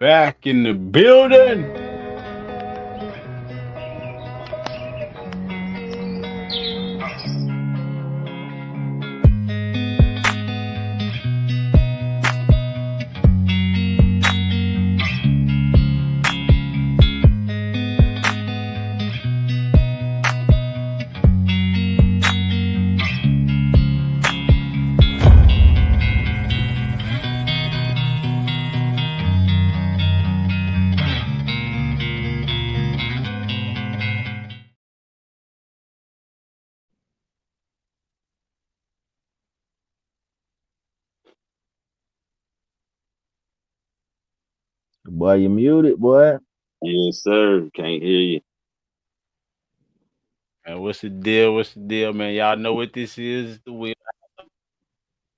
Back in the building. Boy, you muted, boy. Yes, sir. Can't hear you. Man, what's the deal? What's the deal, man? Y'all know what this is. The wheel.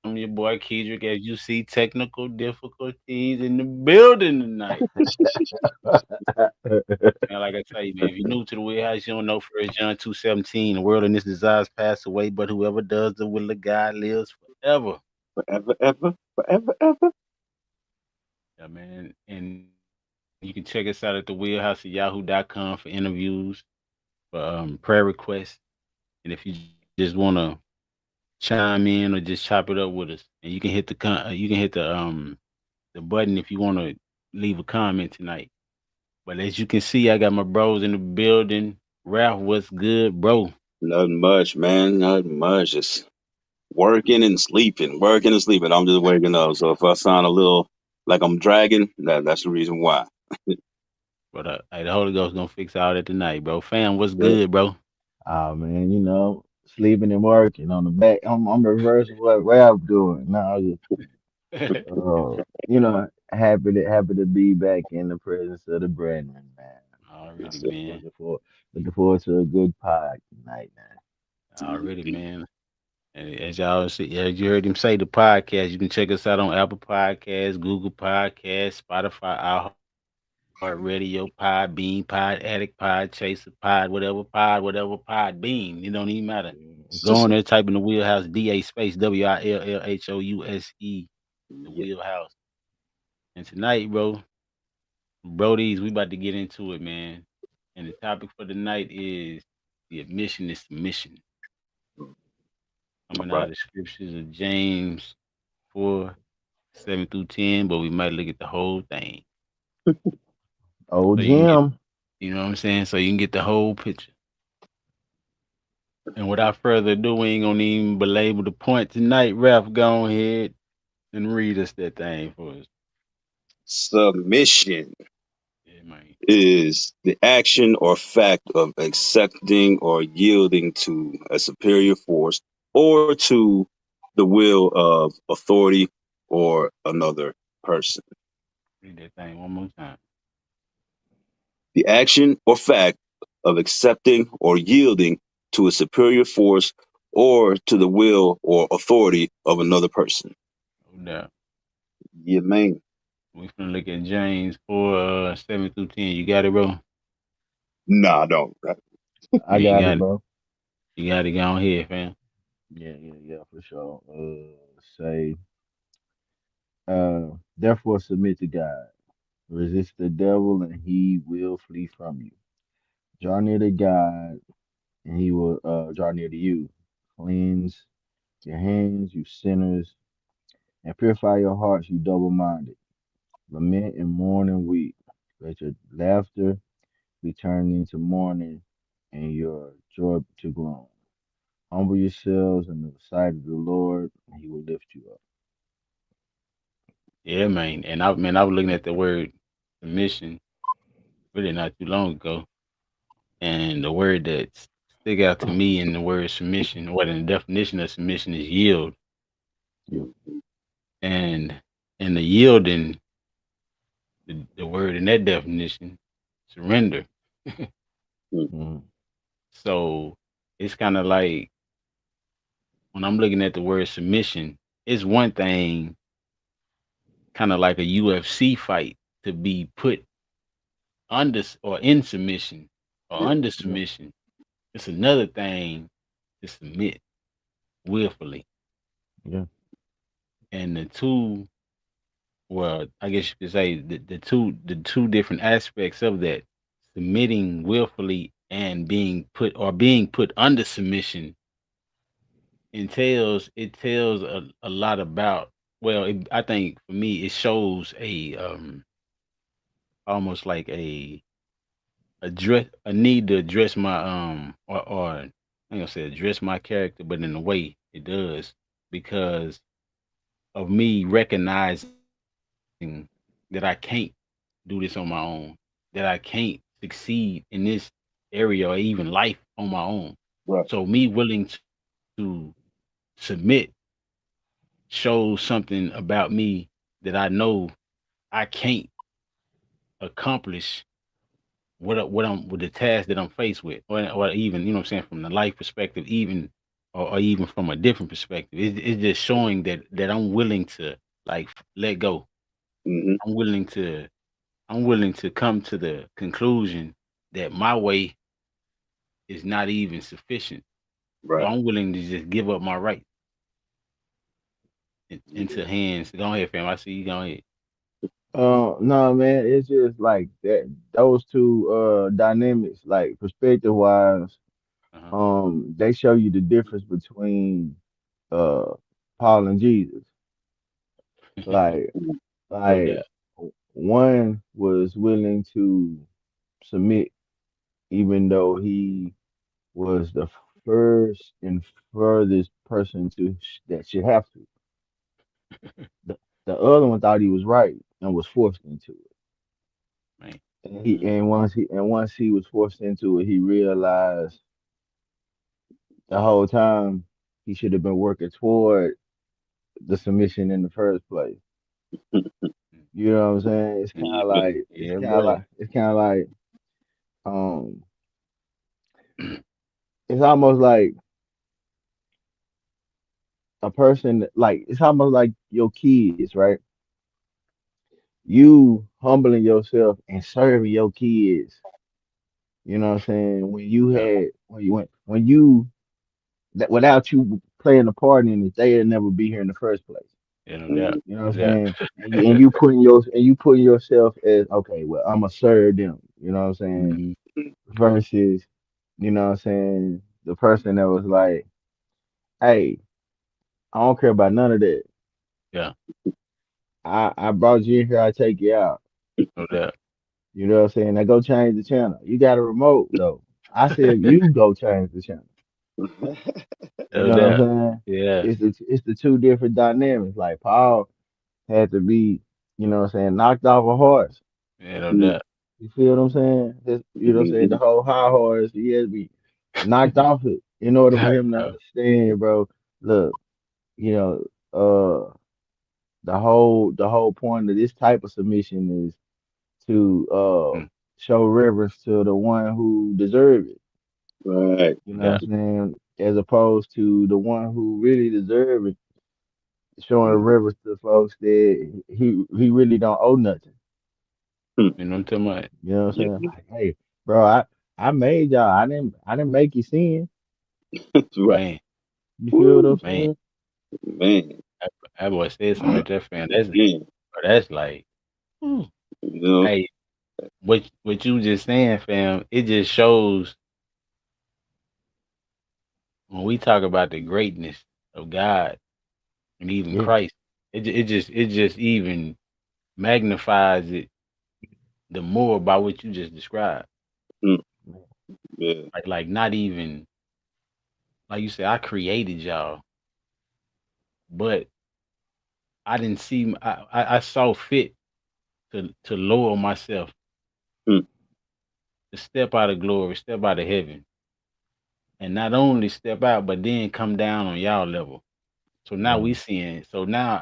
I'm your boy Kedrick. As you see, technical difficulties in the building tonight. Man, like I tell you, man, if you're new to the wheelhouse, you don't know First John 2:17. The world and its desires pass away, but whoever does the will of God lives forever. Forever, ever, forever, ever. Yeah, man. And you can check us out at the wheelhouse at yahoo.com for interviews, for prayer requests. And if you just wanna chime in or just chop it up with us, and you can hit you can hit the button if you want to leave a comment tonight. But as you can see, I got my bros in the building. Ralph, what's good, bro? Nothing much, man. Nothing much. Just working and sleeping, working and sleeping. I'm just waking up. So if I sound a little like I'm dragging, that's the reason why. But hey, the Holy Ghost gonna fix all that tonight, bro. Fam, what's Yeah. good, bro? Oh man, sleeping and working on the back. I'm reversing what Ralph doing. No, happy to be back in the presence of the brethren, man. Already, That's it. man. Looking for looking forward to a good pod tonight, man. Already, Mhm. man. And as y'all see, as you heard him say, the podcast, you can check us out on Apple Podcasts, Google Podcasts, Spotify, iHeartRadio, Podbean, Pod Addict, Pod Chaser, whatever Pod Bean. It don't even matter. Go on there, type in the wheelhouse, DA space WILLHOUSE, the Yeah. wheelhouse. And tonight, Brodies, we about to get into it, man. And the topic for the night is the admission is submission. All Coming out right. of the scriptures of James 4:7 through 10, but we might look at the whole thing. Old So you can get, Jim. you know what I'm saying? So you can get the whole picture. And without further ado, we ain't gonna even belabor the point tonight. Ralph, go ahead and read us that thing for us. Submission Yeah, man. is the action or fact of accepting or yielding to a superior force or to the will of authority or another person. Read that thing one more time. The action or fact of accepting or yielding to a superior force or to the will or authority of another person. No doubt. Yeah, man. We finna look at James 4:7 through 10. You got it, bro? Nah, I don't. I You got got it, it. bro. You got it. Go on here, fam. Yeah, for sure. Say, therefore submit to God. Resist the devil, and he will flee from you. Draw near to God, and he will draw near to you. Cleanse your hands, you sinners, and purify your hearts, you double minded. Lament and mourn and weep. Let your laughter be turned into mourning, and your joy to gloom. Humble yourselves in the sight of the Lord, and he will lift you up. Yeah, man. And I was looking at the word submission really not too long ago, and the word that stick out to me in the word submission, what in the definition of submission is yield, Yeah. and in the yielding, the word in that definition, surrender. Mhm. So it's kind of like when I'm looking at the word submission, it's one thing, kind of like a UFC fight, to be put under or in submission or Yeah. under Yeah. submission. It's another thing to submit willfully. Yeah. And the two well, I guess you could say the two different aspects of that, submitting willfully and being put under submission, it tells a lot about, well, I think for me it shows a almost like a need to address my or I ain't gonna say address my character, but in a way it does, because of me recognizing that I can't do this on my own, that I can't succeed in this area or even life on my own. Right. So me willing to submit shows something about me that I know I can't accomplish what the task that I'm faced with, or even, you know what I'm saying, from the life perspective, even, or even from a different perspective. It's just showing that I'm willing to, like, let go. Hmm. I'm willing to I'm willing to come to the conclusion that my way is not even sufficient. So Right. I'm willing to just give up my right into Yeah. hands. Go ahead, fam. I see you. Go ahead. No, man, it's just like that. Those two dynamics, like perspective wise, Uh-huh. they show you the difference between uh Paul and Jesus. Like, No like doubt. one was willing to submit, even though he was the first and furthest person that should have to. The, the other one thought he was right and was forced into it. Man. And he Mhm. once he was forced into it, he realized the whole time he should have been working toward the submission in the first place. You know what I'm saying? Yeah, buddy. It's kind of like um it's almost like a person, like it's almost like your kids, right? You humbling yourself and serving your kids. You know what I'm saying? Yeah, When you that without you playing a part in it, they'd never be here in the first place. yeah, no doubt. You know No what I'm doubt. saying? And you putting yourself as, okay, well, I'm gonna serve them. You know what I'm saying? Mhm. Versus, you know what I'm saying, the person that was like, hey, I don't care about none of that. Yeah, I brought you in here, I take you out. no doubt. You know what I'm saying? Now go change the channel. You got a remote though. I said you go change the channel. You No know what doubt. I'm saying? Yeah, It's the two different dynamics. Like Paul had to be, you know what I'm saying, knocked off a horse. yeah, no doubt. You feel what I'm saying? You know what I'm saying? The whole high horse, he had to be knocked off it in order for Knocked him to out. understand, bro. Look, you know, the whole point of this type of submission is to Mm, show reverence to the one who deserve it. Right. You no know what I'm doubt. saying? As opposed to the one who really deserve it, showing reverence to folks that he really don't owe nothing. Mhm. You know what I'm talking about? You know what I'm Yeah. saying? Like, hey, bro, I made y'all. I didn't make you sin. Right. Man, You feel what I'm Woo, man, saying? man. that boy said something right there, fam. Man. That's like, ooh. You know. Hey, what you just saying, fam, it just shows when we talk about the greatness of God and even Yeah. Christ, it just even magnifies it the more by what you just described. Mm. Yeah. Like not even, like you said, I created y'all, but I didn't see I saw fit to lower myself, Mm. to step out of glory, step out of heaven, and not only step out, but then come down on y'all level. So now we Mm. seeing. So now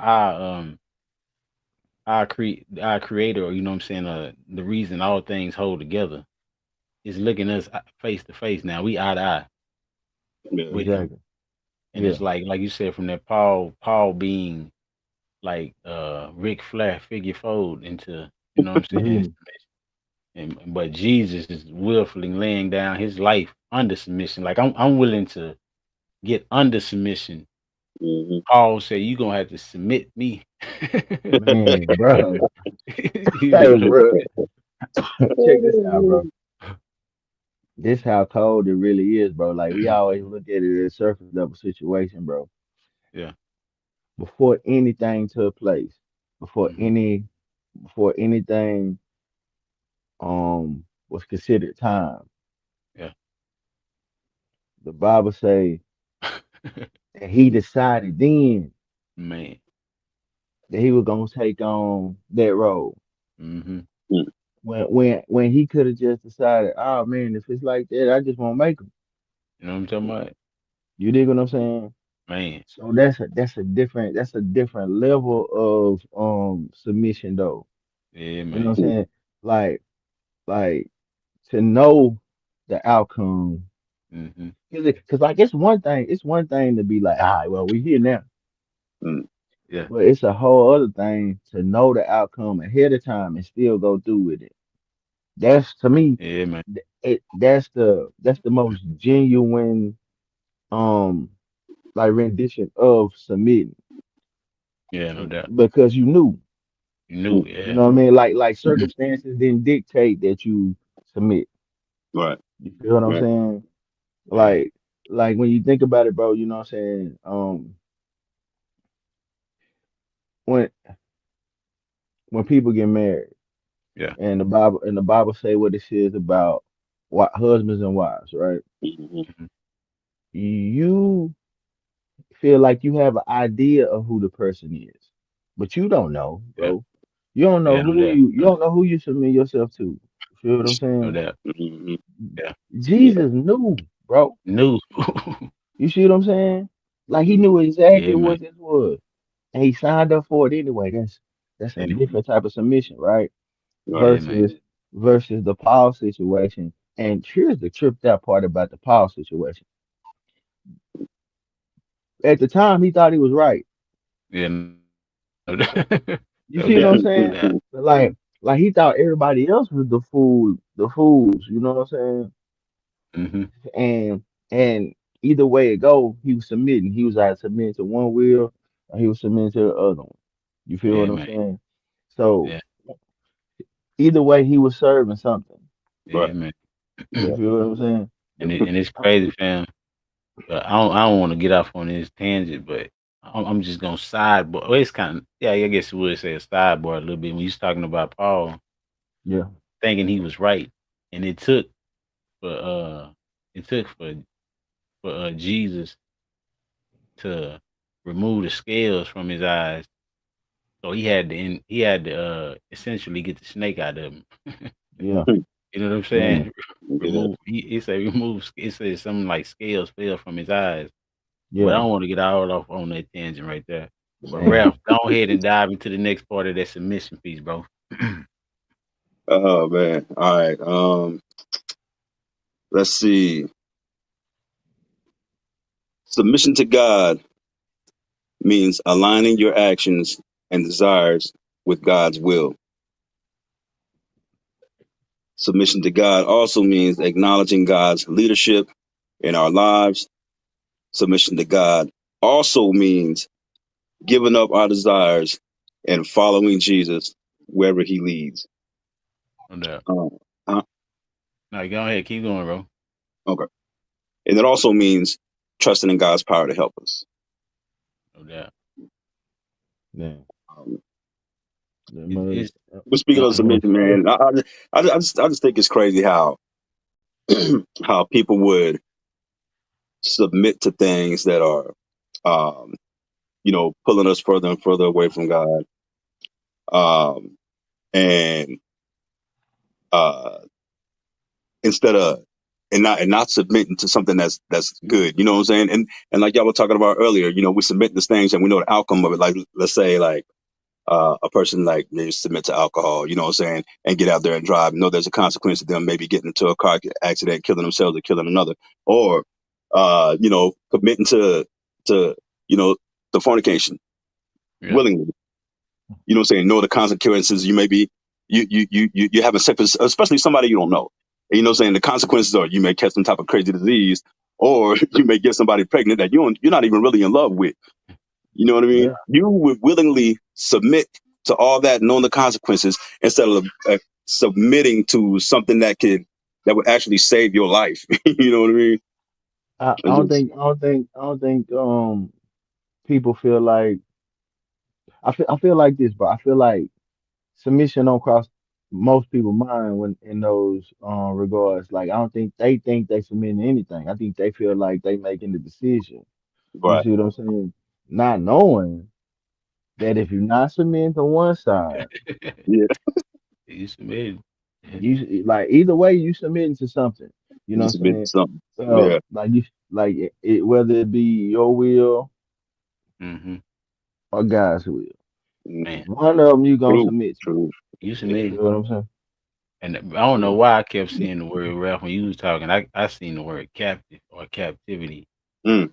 our creator, you know what I'm saying, the reason all things hold together is looking us face to face. Now we eye to eye Yeah. with him, Exactly. and Yeah. it's like you said, from that Paul being like Ric Flair figure fold into, you know what I'm saying, Hmm. and but Jesus is willfully laying down his life under submission. Like I'm willing to get under submission Hmm. Paul said, "You gonna have to submit me." Man, bro. You Hey, know, bro. Check this out, bro. This how cold it really is, bro. Like we always look at it as surface level situation, bro. yeah. Before anything took place, before Hmm. any before anything was considered time, Yeah. the Bible say that he decided then Man. that he was gonna take on that role. Hmm. When he could have just decided, oh man, if it's like that, I just won't make him. You know what I'm talking about? You dig what I'm saying? Man. So that's a different level of submission though. Yeah, You know man. what I'm saying? Like like to know the outcome. Hmm. Cause like it's one thing to be like, all right, well, we here now. Yeah. But it's a whole other thing to know the outcome ahead of time and still go through with it. That's to me, Yeah, man. that's the most genuine um like rendition of submitting Yeah, no doubt. because you knew. You knew. You Yeah. know what I mean? Like circumstances didn't dictate that you submit. Right. You feel what I'm Right. saying? Man. Like when you think about it, bro, you know what I'm saying? When people get married Yeah. and the Bible say what it says about husbands and wives, right? Hmm. Hmm. You feel like you have an idea of who the person is, but you don't know, Yeah. bro. You don't know Yeah, no doubt. you don't know who you submit yourself to. You feel what I'm No saying? doubt. Hmm. Yeah. Yeah. Jesus knew, bro. Knew. You see what I'm saying? Like he Hmm. knew exactly Yeah, man. what this was, and he signed up for it anyway. That's a Anyway. different type of submission, right? Right. Yeah, man. Versus the Paul situation. And here's the tripped out part about the Paul situation. At the time, he thought he was right. Yeah, no doubt. No doubt. You see what I'm No saying? doubt. Like he thought everybody else was the fools. You know what I'm Hmm. saying? And either way it go, he was submitting. He was either submitting to one will or he was submitting to the other one. You feel what Yeah, I'm man. saying? So Yeah. either way, he was serving something. Right. Yeah, man. You Yeah. feel what I'm saying? And it's crazy, fam. But I don't want to get off on this tangent, but I'm just gonna sidebar. Well, it's kind of yeah, I guess you would say a sidebar a little bit when you was talking about Paul Yeah, thinking he was right, and for it took for Jesus to remove the scales from his eyes, so he had to essentially get the snake out of him. yeah, You know what I'm man, saying? Get that. Remove. He said remove. It says something like scales fell from his eyes. But I yeah, don't want to get all off on that tangent right there. But man. Ralph, go ahead and dive into the next part of that submission piece, bro. Oh man. All right. Let's see. Submission to God means aligning your actions and desires with God's will. Submission to God also means acknowledging God's leadership in our lives. Submission to God also means giving up our desires and following Jesus wherever he leads. No doubt. Um, uh, No, go ahead, keep going, bro. okay. And it also means trusting in God's power to help us. No doubt. Man, Um, that mother, It's but speaking of that mother submission, first. man, I just think it's crazy how how people would submit to things that are, um, pulling us further and further away from God, um, and uh, instead of and not submitting to something that's good. You know what I'm saying? And like y'all were talking about earlier, we submit to things and we know the outcome of it. Like let's say like a person like they submit to alcohol, you know what I'm saying, and get out there and drive. Know there's a consequence to them maybe getting into a car accident, killing themselves or killing another, or committing to you know the fornication yeah, willingly. You know what I'm saying? Know the consequences. You may be you having sex with especially somebody you don't know. And you know what I'm saying? The consequences are you may catch some type of crazy disease, or you may get somebody pregnant that you're not even really in love with. You know what I mean? Yeah. You would willingly submit to all that, knowing the consequences, instead of submitting to something that would actually save your life. You know what I mean? I It's don't just think people feel like I feel like this, but I feel like submission don't cross most people's mind when in those regards. Like I don't think they submit to anything. I think they feel like they making the decision. You right. see what I'm saying? Not knowing that if you're not submitting to one side, Yeah, You submitted. Yeah. like either way you submitting to something. You know you what I'm submit to saying? something. Yeah, Like you like whether it be your will Mm-hmm. or God's will. hmm, Man, One of them you gonna true, submit to. true. you Yeah, You feel submitted. what I'm saying? And I don't know yeah. why I kept seeing the word Ralph when you was talking. I seen the word captive or captivity. Mm,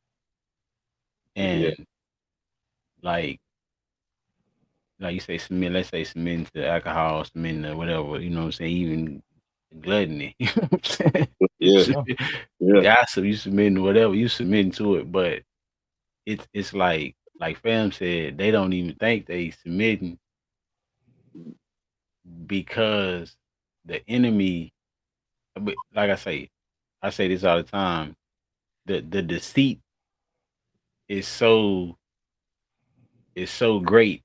yeah, And like like you say submit, let's say submitting to alcohol, submitting to whatever, you know what I'm saying, even gluttony. You know what I'm saying? You yeah, Yeah. submit, yeah. gossip, you submitting to whatever, you submitting to it, but it's like fam said, they don't even think they submitting because the enemy, but like I say this all the time, the deceit is so great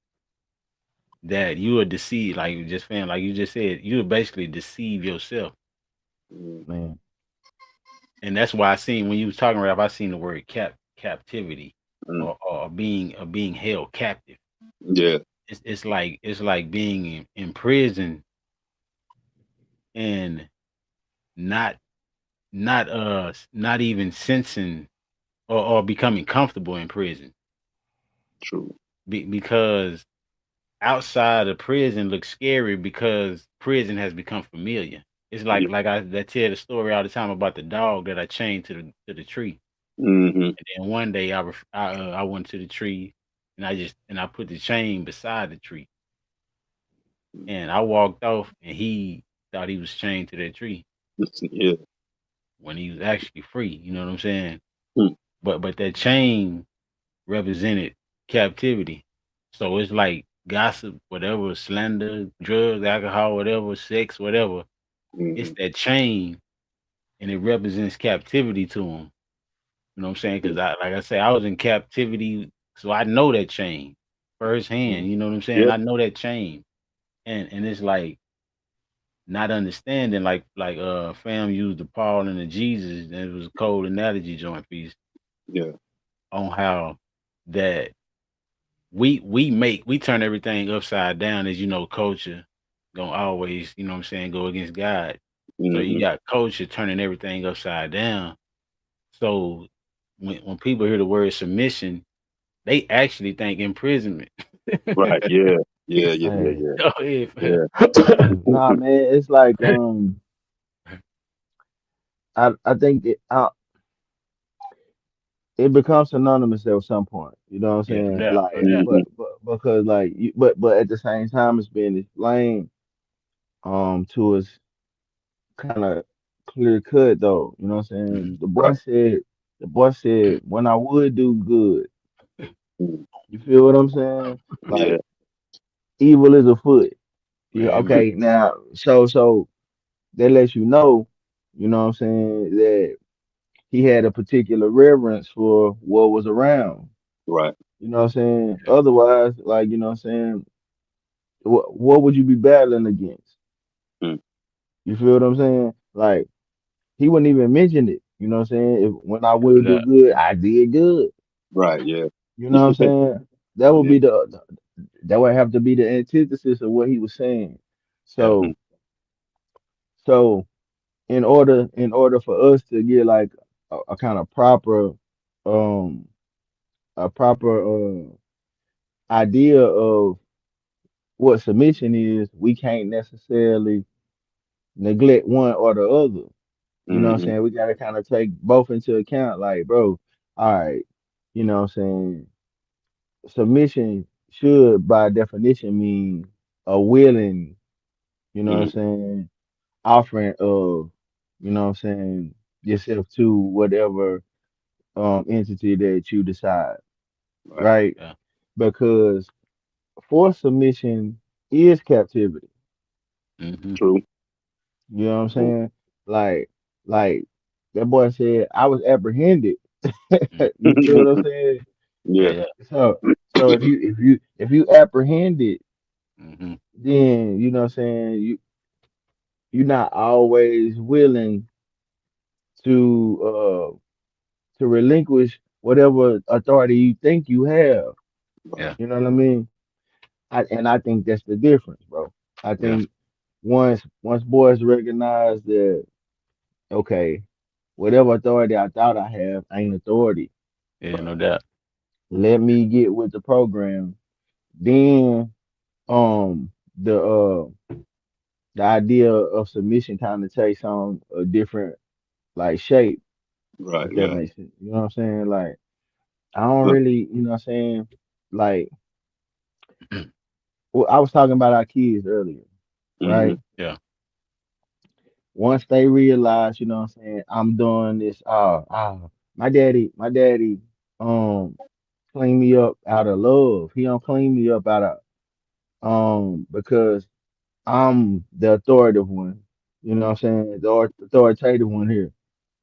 that you are deceived, like just fam, like you just said, you would basically deceive yourself. Mm, Man. And that's why I seen when you was talking, Ralph, I seen the word captivity mm, or being held captive. yeah, It's like being in prison and not not even sensing or becoming comfortable in prison true. because outside of prison looks scary because prison has become familiar. It's Yeah. I tell the story all the time about the dog that I chained to the tree. Hmm. And then one day I went to the tree and I put the chain beside the tree and I walked off and he thought he was chained to that tree Yeah. when he was actually free. You know what I'm saying? Mm, But that chain represented captivity. So it's like gossip, whatever, slander, drugs, alcohol, whatever, sex, whatever. It's hmm. that chain and it represents captivity to him. You know what I'm saying? Yeah. Because like I say, I was in captivity, so I know that chain Mm. firsthand. You know what I'm saying? Yeah. I know that chain, and it's like not understanding, like fam used the Paul and the Jesus, and it was a cold analogy joint piece Yeah. on how that we turn everything upside down, as you know, culture gonna always, you know what I'm saying, go against God. So you Hmm. got culture turning everything upside down. So when people hear the word submission, they actually think imprisonment. Right. Yeah. Yeah. Yeah. Yeah. Man. Yeah. Go ahead, fam. Yeah. Nah, man, it's like I think it becomes synonymous at some point. You know what I'm Yeah, no saying? doubt, Like, no doubt. Hmm. but because like you, but at the same time, it's being explained to us kind of clear cut though. You know what I'm saying? Mhm. Right. The boy said when I would do good. Mm, You feel what I'm saying? yeah. Like evil is afoot. Yeah, Amen. okay. Now, so that lets you know what I'm saying, that he had a particular reverence for what was around. Right. You know what I'm saying? Otherwise, like, you know what I'm saying, what would you be battling against? Mm, You feel what I'm saying? Like, he wouldn't even mention it. You know what I'm saying? If when I No will do doubt. good, I did good. right. Yeah. You know what I'm saying? That would Yeah. be that would have to be the antithesis of what he was saying. Yeah. Mm, So so in order for us to get like a kind of um proper idea of what submission is, we can't necessarily neglect one or the other. You know what I'm hmm. saying? We got to kind of take both into account. Like, bro, all right, you know what I'm saying? Submission should, by definition, mean a willing, you know what I'm Hmm. saying, offering of, you know what I'm saying, yourself to whatever entity that you decide, Right. right? Yeah. because forced submission is captivity. Mhm. True. You know what I'm True. saying? Like, like that boy said, I was apprehended. Mm. You feel what I'm saying? Yeah, Yeah. yeah. So, so if you apprehended, Mhm. then you know what I'm saying, you're not always willing to relinquish whatever authority you think you have. Yeah, Right. You know what I mean? I think that's the difference, bro. I yeah, think once boys recognize that, okay, whatever authority I thought I have ain't authority. yeah. No Right. doubt. Let me get with the program. Then the idea of submission kind of takes on a different like shape, Right. if that Yeah. makes sense. You know what I'm saying? Like I don't Well, really, you know what I'm saying? Like well, I was talking about our kids earlier, hmm right? Yeah, Once they realize, you know what I'm saying, I'm doing this, my daddy, um, clean me up out of love. He don't clean me up out of, because I'm the authoritative one. You know what I'm saying? The authoritative one here.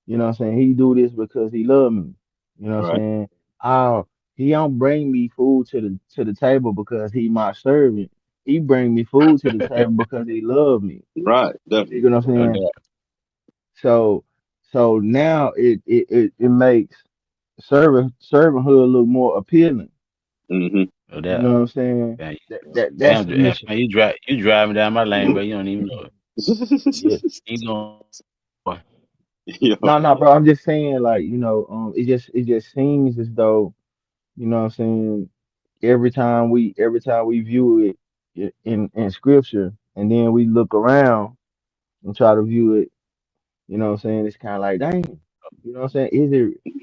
You know what I'm saying? He do this because he love me. You know what I'm right. saying? Oh, he don't bring me food to the table because he my servant. He bring me food to the table because he love me. Right. You Definitely. know what I'm no saying? doubt. So now it makes servanthood look more appealing. Hmm No You doubt. know what I'm saying? Man, That's damn, the man, mission. you driving down my lane, bro. You don't even know it. Yeah. You going? Yo. No, no, bro. I'm just saying, like, it just seems as though, you know what I'm saying, every time we view it in scripture, and then we look around and try to view it, you know what I'm saying, it's kind of like, dang, you know what I'm saying? Is it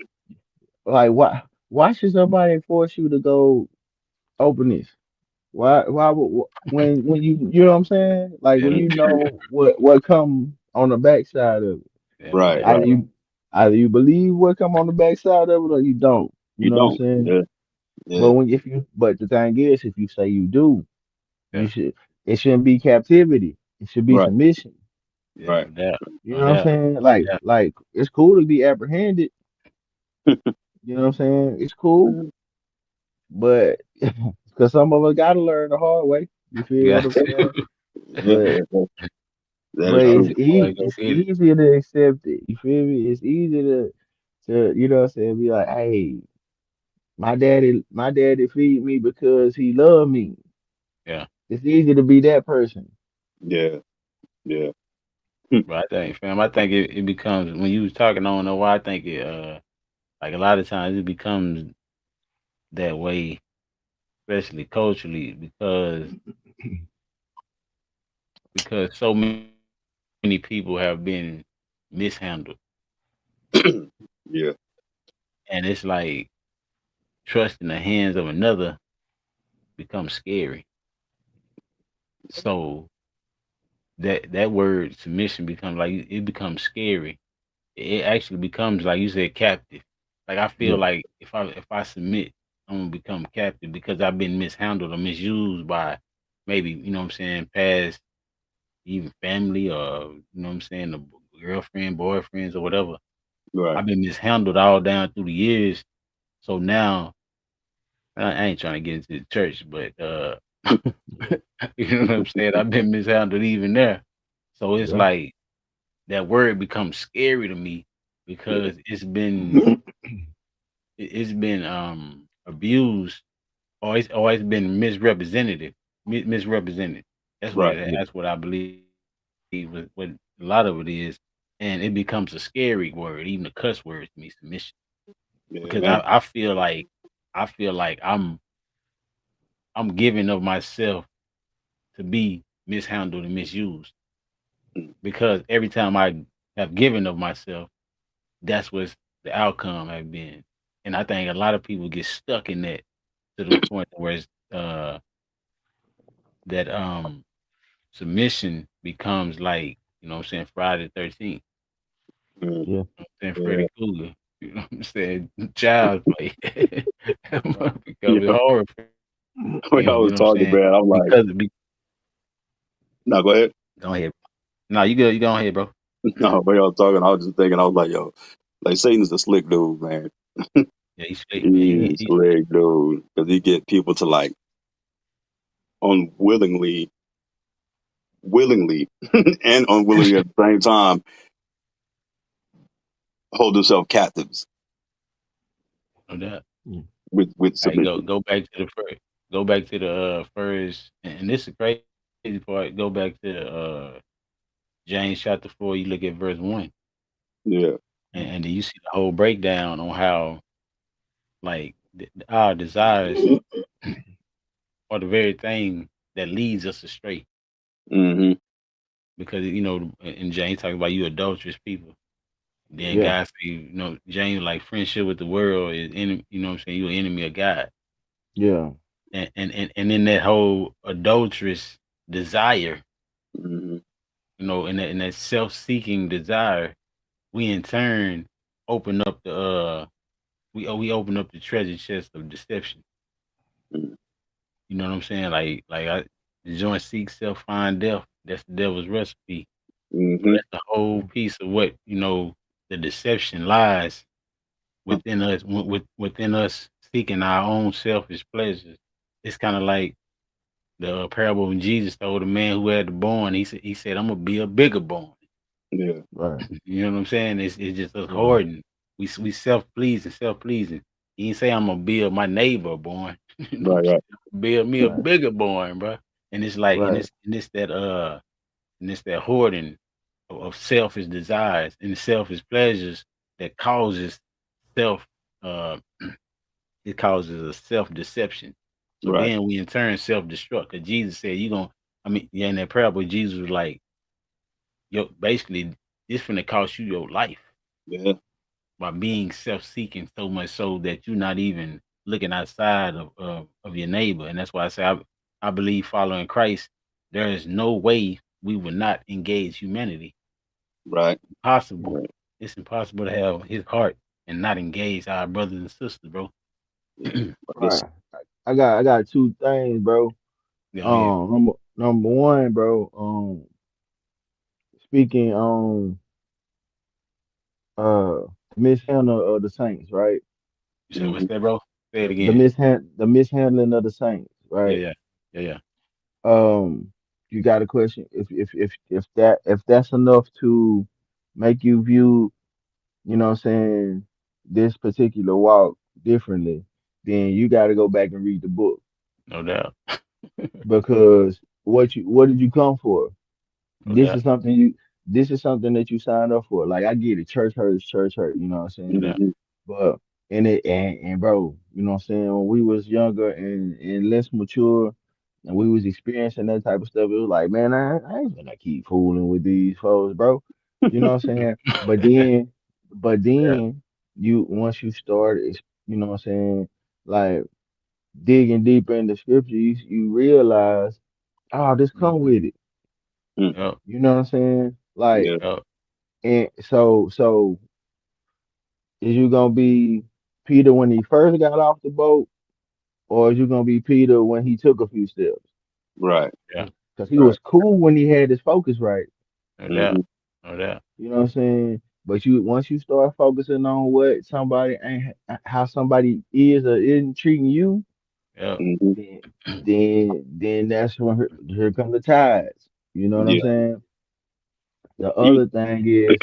like why should somebody force you to go open this? Why when you know what I'm saying? Like Yeah, when no, you know what come on the backside of it. yeah, no Right. doubt. Either Right. you either you believe what come on the backside of it or you don't. You You know what I'm don't. saying? Yeah. But Yeah. but the thing is, if you say you do, you Yeah, should it shouldn't be captivity. It should be Right. submission. yeah, Right. no doubt. You No know what I'm doubt. saying? No Like doubt. like it's cool to be apprehended. You know what I'm saying? It's cool, but because some of us gotta learn the hard way. You You feel what got I'm to. saying? Yeah. But That but is Tell it's true. them boy, go it's get it. easier to accept it. You feel me? It's easy to you know what I'm saying, be like, hey, my daddy feed me because he loved me. Yeah, It's easy to be that person. Yeah. Yeah. but I think, fam, I think it becomes when you was talking. I don't know why. I think it, like a lot of times it becomes that way, especially culturally, because so many people have been mishandled, Yeah. and it's like trust in the hands of another becomes scary. So that word submission becomes like it becomes scary. It actually becomes like you said, captive. Like I feel Yeah, like if I submit, I'm gonna become captive because I've been mishandled or misused by maybe what I'm saying, past even family or what I'm saying, the girlfriend, boyfriends or whatever. Right. I've been mishandled all down through the years. So now I ain't trying to get into the church, but yeah, you know what I'm saying? I've been mishandled even there. So it's yeah. like that word becomes scary to me Yeah. because it's been abused or it's been misrepresented. Right. Yeah, That's what I believe what a lot of it is, and it becomes a scary word, even a cuss word to me, submission. Because Yeah, man. I feel like I'm giving of myself to be mishandled and misused because every time I have given of myself, that's what the outcome have been. And I think a lot of people get stuck in that to the point where it's, that submission becomes like, what I'm saying, Friday the 13th, Mm, yeah, saying yeah. Freddy Krueger, you know what I'm saying, child's play. That yeah. mother becomes horror. When You I was know what I'm talking, saying? man, I'm like, no, go ahead. Go ahead. No, you good. You go ahead, bro. No, when I was talking, I was just thinking, I was like, yo, like Satan's a slick dude, man. Yeah, he's straight, man. He's a slick dude because he get people to like unwillingly, willingly, and unwillingly at the same time hold themselves captives no doubt. Mm. with Hey, submission. go back to the first. Go back to the first, and this is the crazy part. Go back to the James chapter 4. You look at verse 1, Yeah. and then you see the whole breakdown on how like our desires are the very thing that leads us astray. Mm-hmm. Because in James talking about you adulterous people. Then Yeah, God say, James like friendship with the world is you know what I'm saying, you're an enemy of God. yeah, And in that whole adulterous desire, Mm-hmm. in that self-seeking desire, we in turn open up we open up the treasure chest of deception. You know what I'm saying? The joint seek self find death. That's the devil's recipe. So Mm-hmm. that's the whole piece of what the deception lies within us, within us seeking our own selfish pleasures. It's kind of like the parable when Jesus told the man who had the barn. He said, "I'm gonna be a bigger barn." Yeah. right, You know what I'm saying? It's just us right, hoarding. We self pleasing. He ain't say I'm gonna build my neighbor a barn. You know what I'm Right. Right. saying? Build me a right, bigger barn, bro. And it's like, and right, it's and it's that and it's that hoarding of selfish desires and selfish pleasures that causes self uh it causes a self deception. So Right. then we in turn self destruct. Cause Jesus said, "You gonna," I mean, yeah, in that parable, Jesus was like, "Yo, basically, this finna cost you your life Yeah. by being self seeking so much so that you're not even looking outside of your neighbor." And that's why I believe following Christ, there is no way we would not engage humanity. Right. Possible. Right. It's impossible to have his heart and not engage our brothers and sisters, bro. Yeah. Like I right. I got two things, bro. Oh yeah. Number one, bro. Speaking uh the mishandle of the Saints, right? You said what's Mm-hmm. that, bro? Say it The again. mishandling of the Saints, Yeah, right? yeah, yeah, yeah. Um, you got a question? If that's enough to make you view, what I'm saying, this particular walk differently, then you got to go back and read the book No doubt. because what did you come for? No This doubt. is something you this is something that you signed up for. Like I get it, church hurt is church hurt, you know what I'm No saying? doubt. Mm-hmm. But and bro, you know what I'm saying, when we was younger and less mature and we was experiencing that type of stuff, it was like, man, I ain't gonna keep fooling with these folks, bro. You know what I'm saying? But then but Yeah. then you once you start you know what I'm saying, like digging deeper in the scripture, you realize, oh, this come Mhm. with it. Mm. Yep. You know what I'm saying? Like, Yeah. Yep. and so is you gonna be Peter when he first got off the boat, or is you gonna be Peter when he took a few steps? Right. Yeah. Because he Right. was cool when he had his focus right. No doubt. Mm-hmm. No doubt. You know what I'm saying? But you once you start focusing on what somebody ain't how somebody is or isn't treating you, Yep. Mm-hmm. then that's when here come the tides. You know what I'm Yeah. saying? The You. other thing is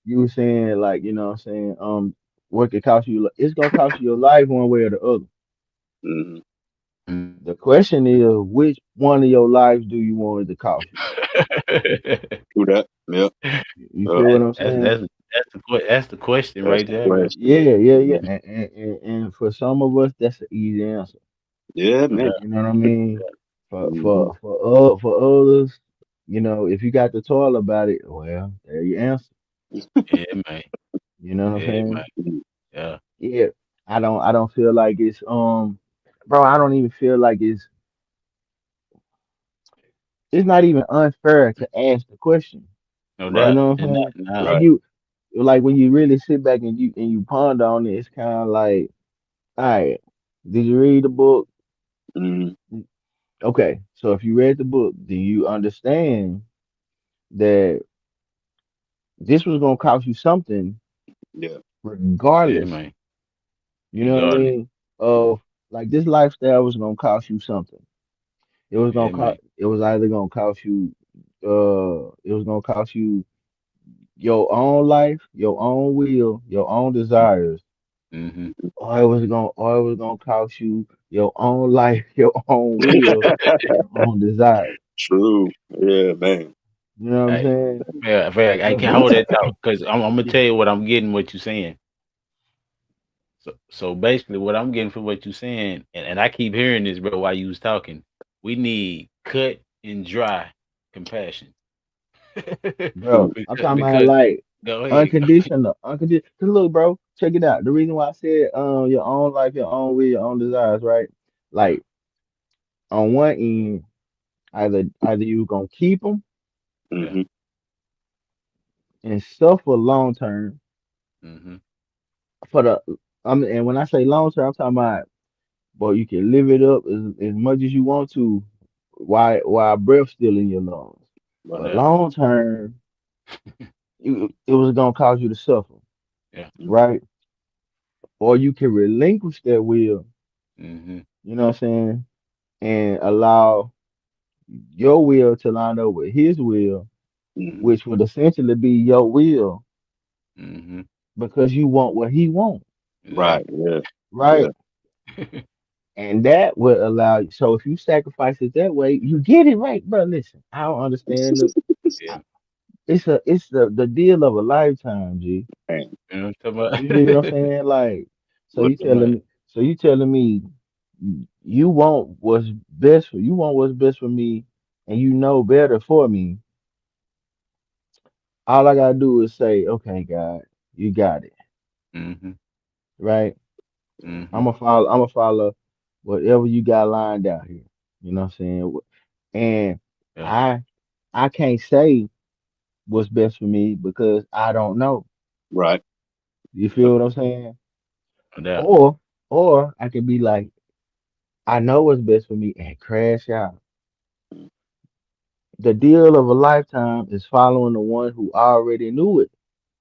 you were saying like, you know what I'm saying, what could cost you it's gonna cost you your life one way or the other. Mm-hmm. The question is which one of your lives do you want it to cost you? Do that. Yep. You Uh, feel what I'm that's saying? that's that's the question that's right the there, bro. question. Yeah, yeah, yeah. Mhm. And for some of us that's an easy answer. Yeah, No man. doubt. You know what I mean? For Mm-hmm. for for for others, if you got to toil about it, well, there you answer. Yeah, man. You know what I'm Yeah, man. saying? Yeah. Yeah. I don't feel like it's bro, I don't even feel like it's not even unfair to ask the question. No You Right. doubt. know what It's I'm not saying? now. Like Right. like when you really sit back and you ponder on it, it's kind of like, all right, did you read the book? Mm-hmm. Okay, so if you read the book, do you understand that this was gonna cost you something Yeah. Yeah, regardless? man. You know what I Regardless. mean? Of like this lifestyle was gonna cost you something. It was gonna Yeah, cost. man. It was either gonna cost you. It was gonna cost you your own life, your own will, your own desires, Mm-hmm. or it was gonna cost you your own life, your own will, and your own desires. True. Yeah, man. You know what I'm Hey, saying? fair, fair. I So, can hold that thought because I'm gonna tell you what I'm getting. What you're saying. So basically, what I'm getting from what you're saying, and I keep hearing this, bro, while you was talking. We need cut and dry compassion. bro, I'm talking about Because like go ahead. unconditional, unconditional. Cause look, bro, check it out. The reason why I said your own life, your own will, your own desires, right? Yeah. Like on one end, either you gonna keep them Yeah. Mm-hmm. and suffer long term Mm-hmm. for the. And when I say long term, I'm talking about, boy, you can live it up as much as you want to, while breath still in your lungs. No But Right. doubt. long term, it was gonna cause you to suffer, Yeah. Mm-hmm. right? Or you can relinquish that will, Mm-hmm. you know what I'm saying, and allow your will to line up with his will, Mm-hmm. which would essentially be your will Mm-hmm. because you want what he wants, Right. Exactly. Yeah. Yeah. right? And that would allow you. So if you sacrifice it that way, you get it right, bro. Listen, I don't understand the. Yeah. It's the deal of a lifetime, G. Man, You know what I'm You talking dig what I'm about? saying? Like, what so you telling me you want what's best for you want what's best for me, and you know better for me. All I gotta do is say, okay, God, you got it, Mm-hmm. right? Mm-hmm. I'm gonna follow whatever you got lined out here. You know what I'm saying? And Yeah. I I can't say what's best for me because I don't know. right. You Yep. feel what I'm saying? No doubt. Or I could be like, I know what's best for me and crash out. The deal of a lifetime is following the one who already knew it.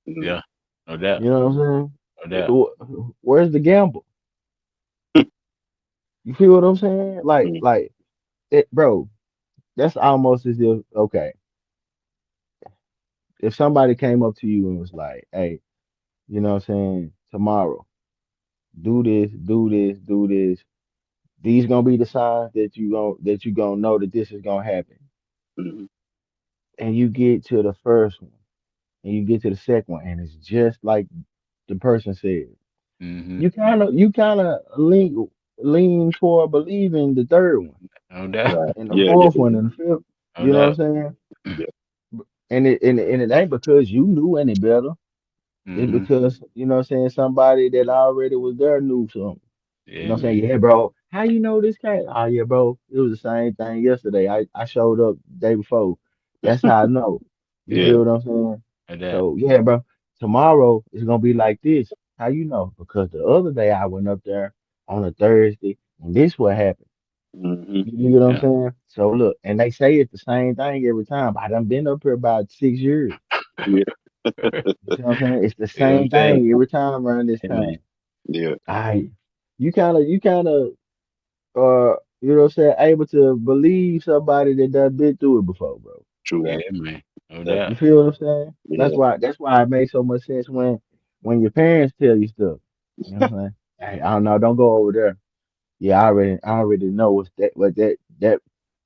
Mm-hmm. Yeah. No doubt. You know what I'm No Yeah. doubt. saying? Where's the gamble? You feel what I'm saying? Mm-hmm. Like it, bro. That's almost as if, okay, if somebody came up to you and was like, hey, you know what I'm saying? Tomorrow, do this, do this, do this. These gonna be the signs that you gonna know that this is gonna happen. Mm-hmm. And you get to the first one, and you get to the second one, and it's just like the person said. Mm-hmm. You kind of lean toward believing the third one No doubt. Right. and the Yeah. Yeah. fourth one and the fifth. No You know doubt. what I'm saying? Yeah. And it ain't because you knew any better. It's Mm-hmm. because you know what I'm saying somebody that already was there knew something. You Yeah, know what I'm man. saying? Yeah, bro. How you know this cat? Oh yeah, bro. It was the same thing yesterday. I showed up day before. That's how I know. You Yeah. feel what I'm saying? No doubt. So yeah, bro. Tomorrow is gonna be like this. How you know? Because the other day I went up there on a Thursday and this what happened. Mm-hmm. You get what I'm Yeah. saying? So look, and they say it's the same thing every time. I done been up here about 6 years. Yeah. You see what I'm saying? It's the See what I'm same saying? thing every time around this Yeah, man. time. Yeah. I you kind of you know what I'm saying, able to believe somebody that done been through it before, bro. True Yeah, that. man. No Definitely. You doubt. feel what I'm saying? Yeah. That's why it makes so much sense when your parents tell you stuff. You know what I'm saying? Hey, I don't know, don't go over there. Yeah, I already know what that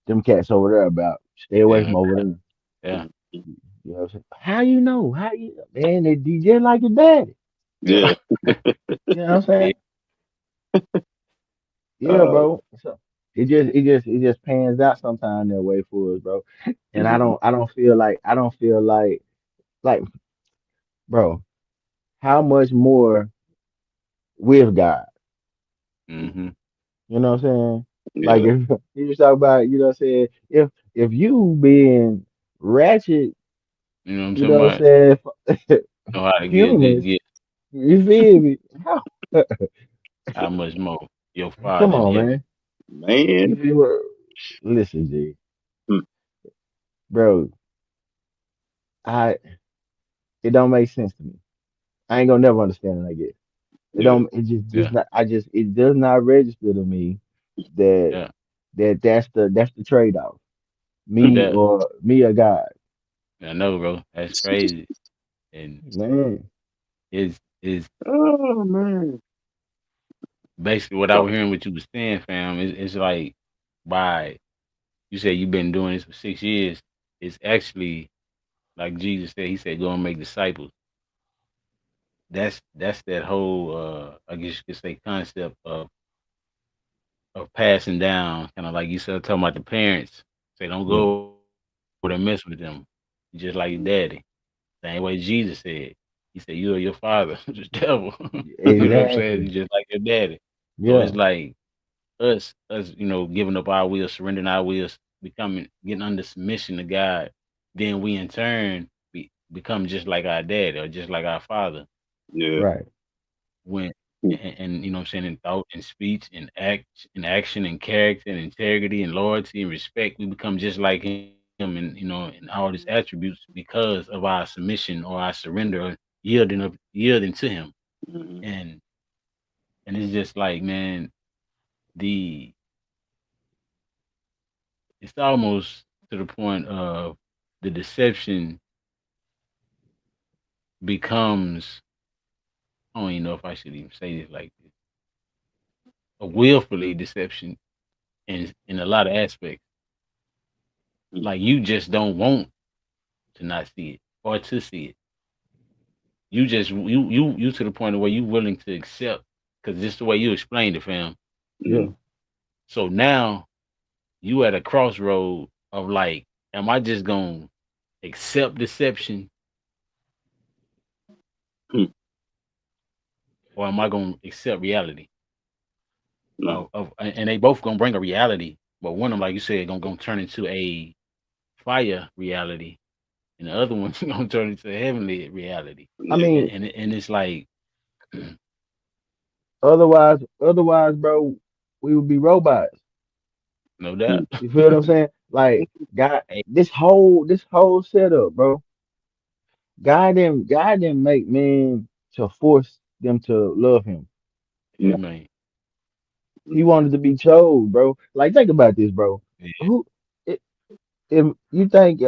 them cats over there about. Stay away Yeah, from no over there. yeah. Mhm. You know what I'm saying? How you know? How you man, they DJ like your daddy. Yeah. Yeah. You know what I'm Yeah. saying? Yeah, Uh, bro. So it just pans out sometime that way for us, bro. And I mhm. don't I don't feel like bro, how much more with God? Mm-hmm. You know what I'm saying? Like Yeah. if you just talk about, you know what I'm saying, if you being ratchet, You know what I'm you talking know what about? I'm saying, Know how to humans, get you feel me? How? how much more your Come father in on, heaven. man. You Man. feel what? Listen, G, Hmm. bro, I it don't make sense to me. I ain't gonna never understand it. I guess it Yeah. don't. It just Yeah. not. It does not register to me that Yeah. that's the trade off. No Me doubt. or me or God, I know, bro. That's crazy. And man. is Oh man. basically what I So, was hearing what you was saying, fam. It's like by you said you've been doing this for 6 years. It's actually like Jesus said. He said, "Go and make disciples." That's that whole I guess you could say concept of passing down, kind of like you said, talking about the parents. Say, don't Yeah, go over there and mess with them. You just like your daddy. Same way Jesus said. He said, "You are your father, the devil." You know what I'm saying? You just exactly. like your daddy. So it's Yeah, like us, giving up our will, surrendering our wills, getting under submission to God. Then we in turn become just like our daddy or just like our father. yeah. right. When Hmm. and you know what I'm saying, in thought and speech and action and character and integrity and loyalty and respect, we become just like him and in all his attributes because of our submission or our surrender or yielding to him. Hmm. And it's just like, man, the it's almost to the point of the deception becomes, I don't even know if I should even say this like this, a willfully deception in a lot of aspects. Like you just don't want to not see it or to see it. You to the point of where you willing to accept because this the way you explained it, fam. Yeah, Hmm. So now you at a crossroad of like, am I just gonna accept deception Hmm. or am I gonna accept reality? No. And they both gonna bring a reality, but one of them, like you said, gonna turn into a fire reality, and the other one's gonna turn into a heavenly reality. I Yeah. mean, And it's like, otherwise, bro, we would be robots. no Hmm. doubt. You feel what I'm saying? Like, God, Hey, this whole setup, bro. God didn't make man to force them to love him. No. yeah, man. He Hmm. wanted to be chose, bro. Like, think about this, bro. Yeah, Who, i- if you think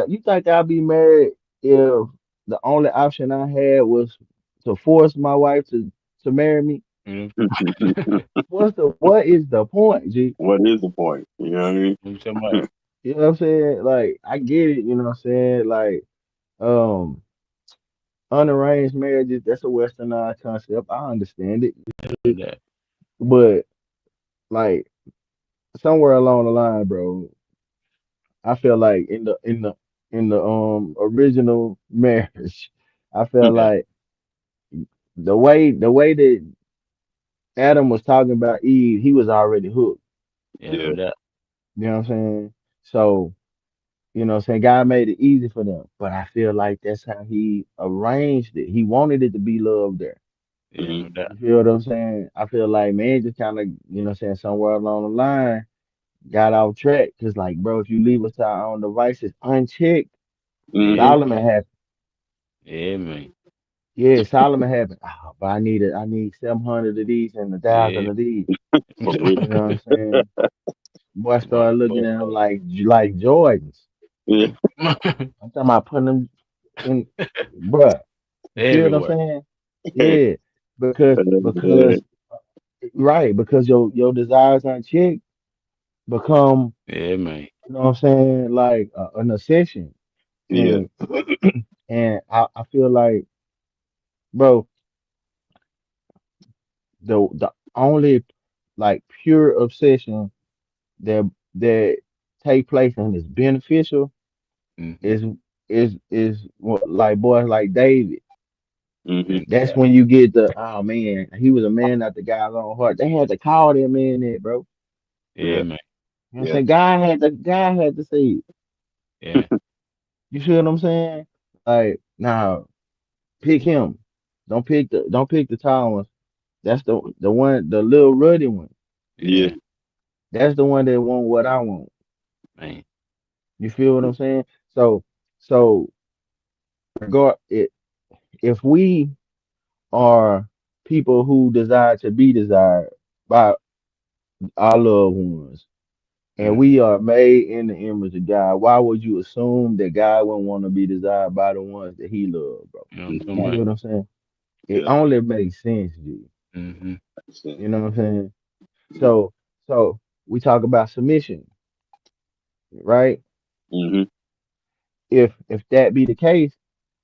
I'll be married if the only option I had was to force my wife to marry me? you know, What is the point, G? What is the point? You know what I mean? what you talking about? You know what I'm saying? Like, I get it. You know what I'm saying? Like, um, unarranged marriages. That's a westernized concept. I understand it, No doubt. but like somewhere along the line, bro, I feel like in the original marriage, I felt Yeah, like the way that Adam was talking about Eve, he was already hooked. yeah, no Yeah. doubt. You know what I'm saying? So, you know what I'm saying? God made it easy for them. But I feel like that's how he arranged it. He wanted it to be love there. Yeah, Hmm. no doubt. You feel what I'm saying? I feel like man just kind of, what I'm saying, somewhere along the line got off track. Cause like, bro, if you leave us to our own devices unchecked, Yeah, Hmm. Solomon had yeah, man. Yeah, Solomon had, but I need 700 of these and a Yeah. thousand of these. For real. You know what I'm saying? Boy started looking Motherfucker. at him like Jordans. Yeah. I'm talking about putting them in, bruh. You feel what I'm Everywhere. saying? Yeah, because Man. because right, because your desires unchecked become, Yeah, man. you know what I'm saying, like an obsession. Yeah. And and I feel like, bro, the only like pure obsession that take place and is beneficial Hmm. is what, like boys like David. Hmm. Yeah, no That's doubt. when you get the, oh man, he was a man after God's own heart. They had to call that man that, bro. Yeah, Yeah. man. You know what I'm Yeah. saying? God had to say it. Yeah, You see what I'm saying? Like, now pick him. Don't pick the tall ones. That's the one, the little ruddy one. Yeah. yeah, That's the one that want what I want. man. You feel what I'm saying? So regard it if we are people who desire to be desired by our loved ones, and Mm. we are made in the image of God, why would you assume that God wouldn't want to be desired by the ones that He loves, bro? You know what I'm talking You see Mhm. about? what I'm saying? It Yeah. only makes sense, G. Mm-hmm. You know what I'm saying? So we talk about submission, right? Mm-hmm. If that be the case,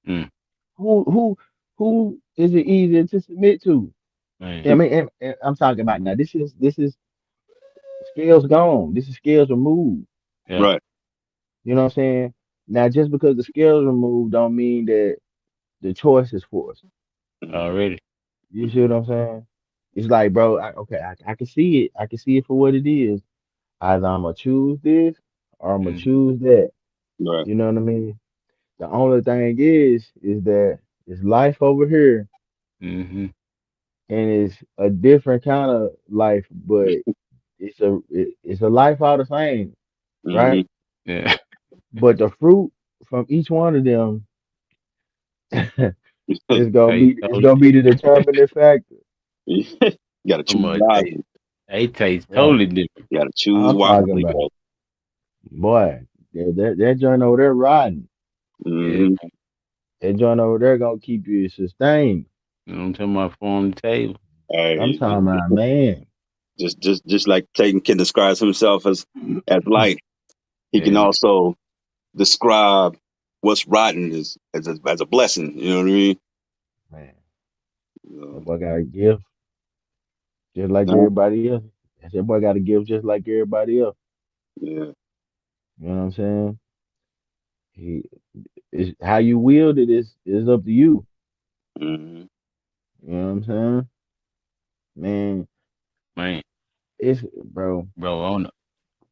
Mm. who who is it easier to submit to? Man. I mean, and I'm talking about now. This is scales gone. This is scales removed. Yeah. Right. You know what I'm saying? Now, just because the scales removed, don't mean that the choice is forced. Mm-hmm. Already. You see what I'm saying? It's like, bro, okay, I can see it. I can see it for what it is. Either I'm gonna choose this or I'm gonna Mm. choose that. Right. You know what I mean? The only thing is that it's life over here, Mm-hmm. and it's a different kind of life, but it's a life all the same, Mm-hmm. right? Yeah. But the fruit from each one of them is gonna Taste be it's totally gonna be the different. You determining factor. gotta So choose much taste. wisely. It tastes Right. totally different. You gotta choose I'm talking wisely, about, bro. boy, that joint over there riding. Yeah. Mm-hmm. That joint over there gonna keep you sustained. You know what I'm talking about? Farm to table. I'm Hey, talking about, man. just like Satan can describe himself as light, he can Yeah. also describe what's rotten as a blessing. You know what I mean? Man, that You boy got a gift just like know? everybody else. That boy got a gift just like everybody else. Yeah. You know what I'm saying? He is how you wield it is up to you. Mm-hmm. You know what I'm saying? Man, Man. it's bro. Bro, I don't know.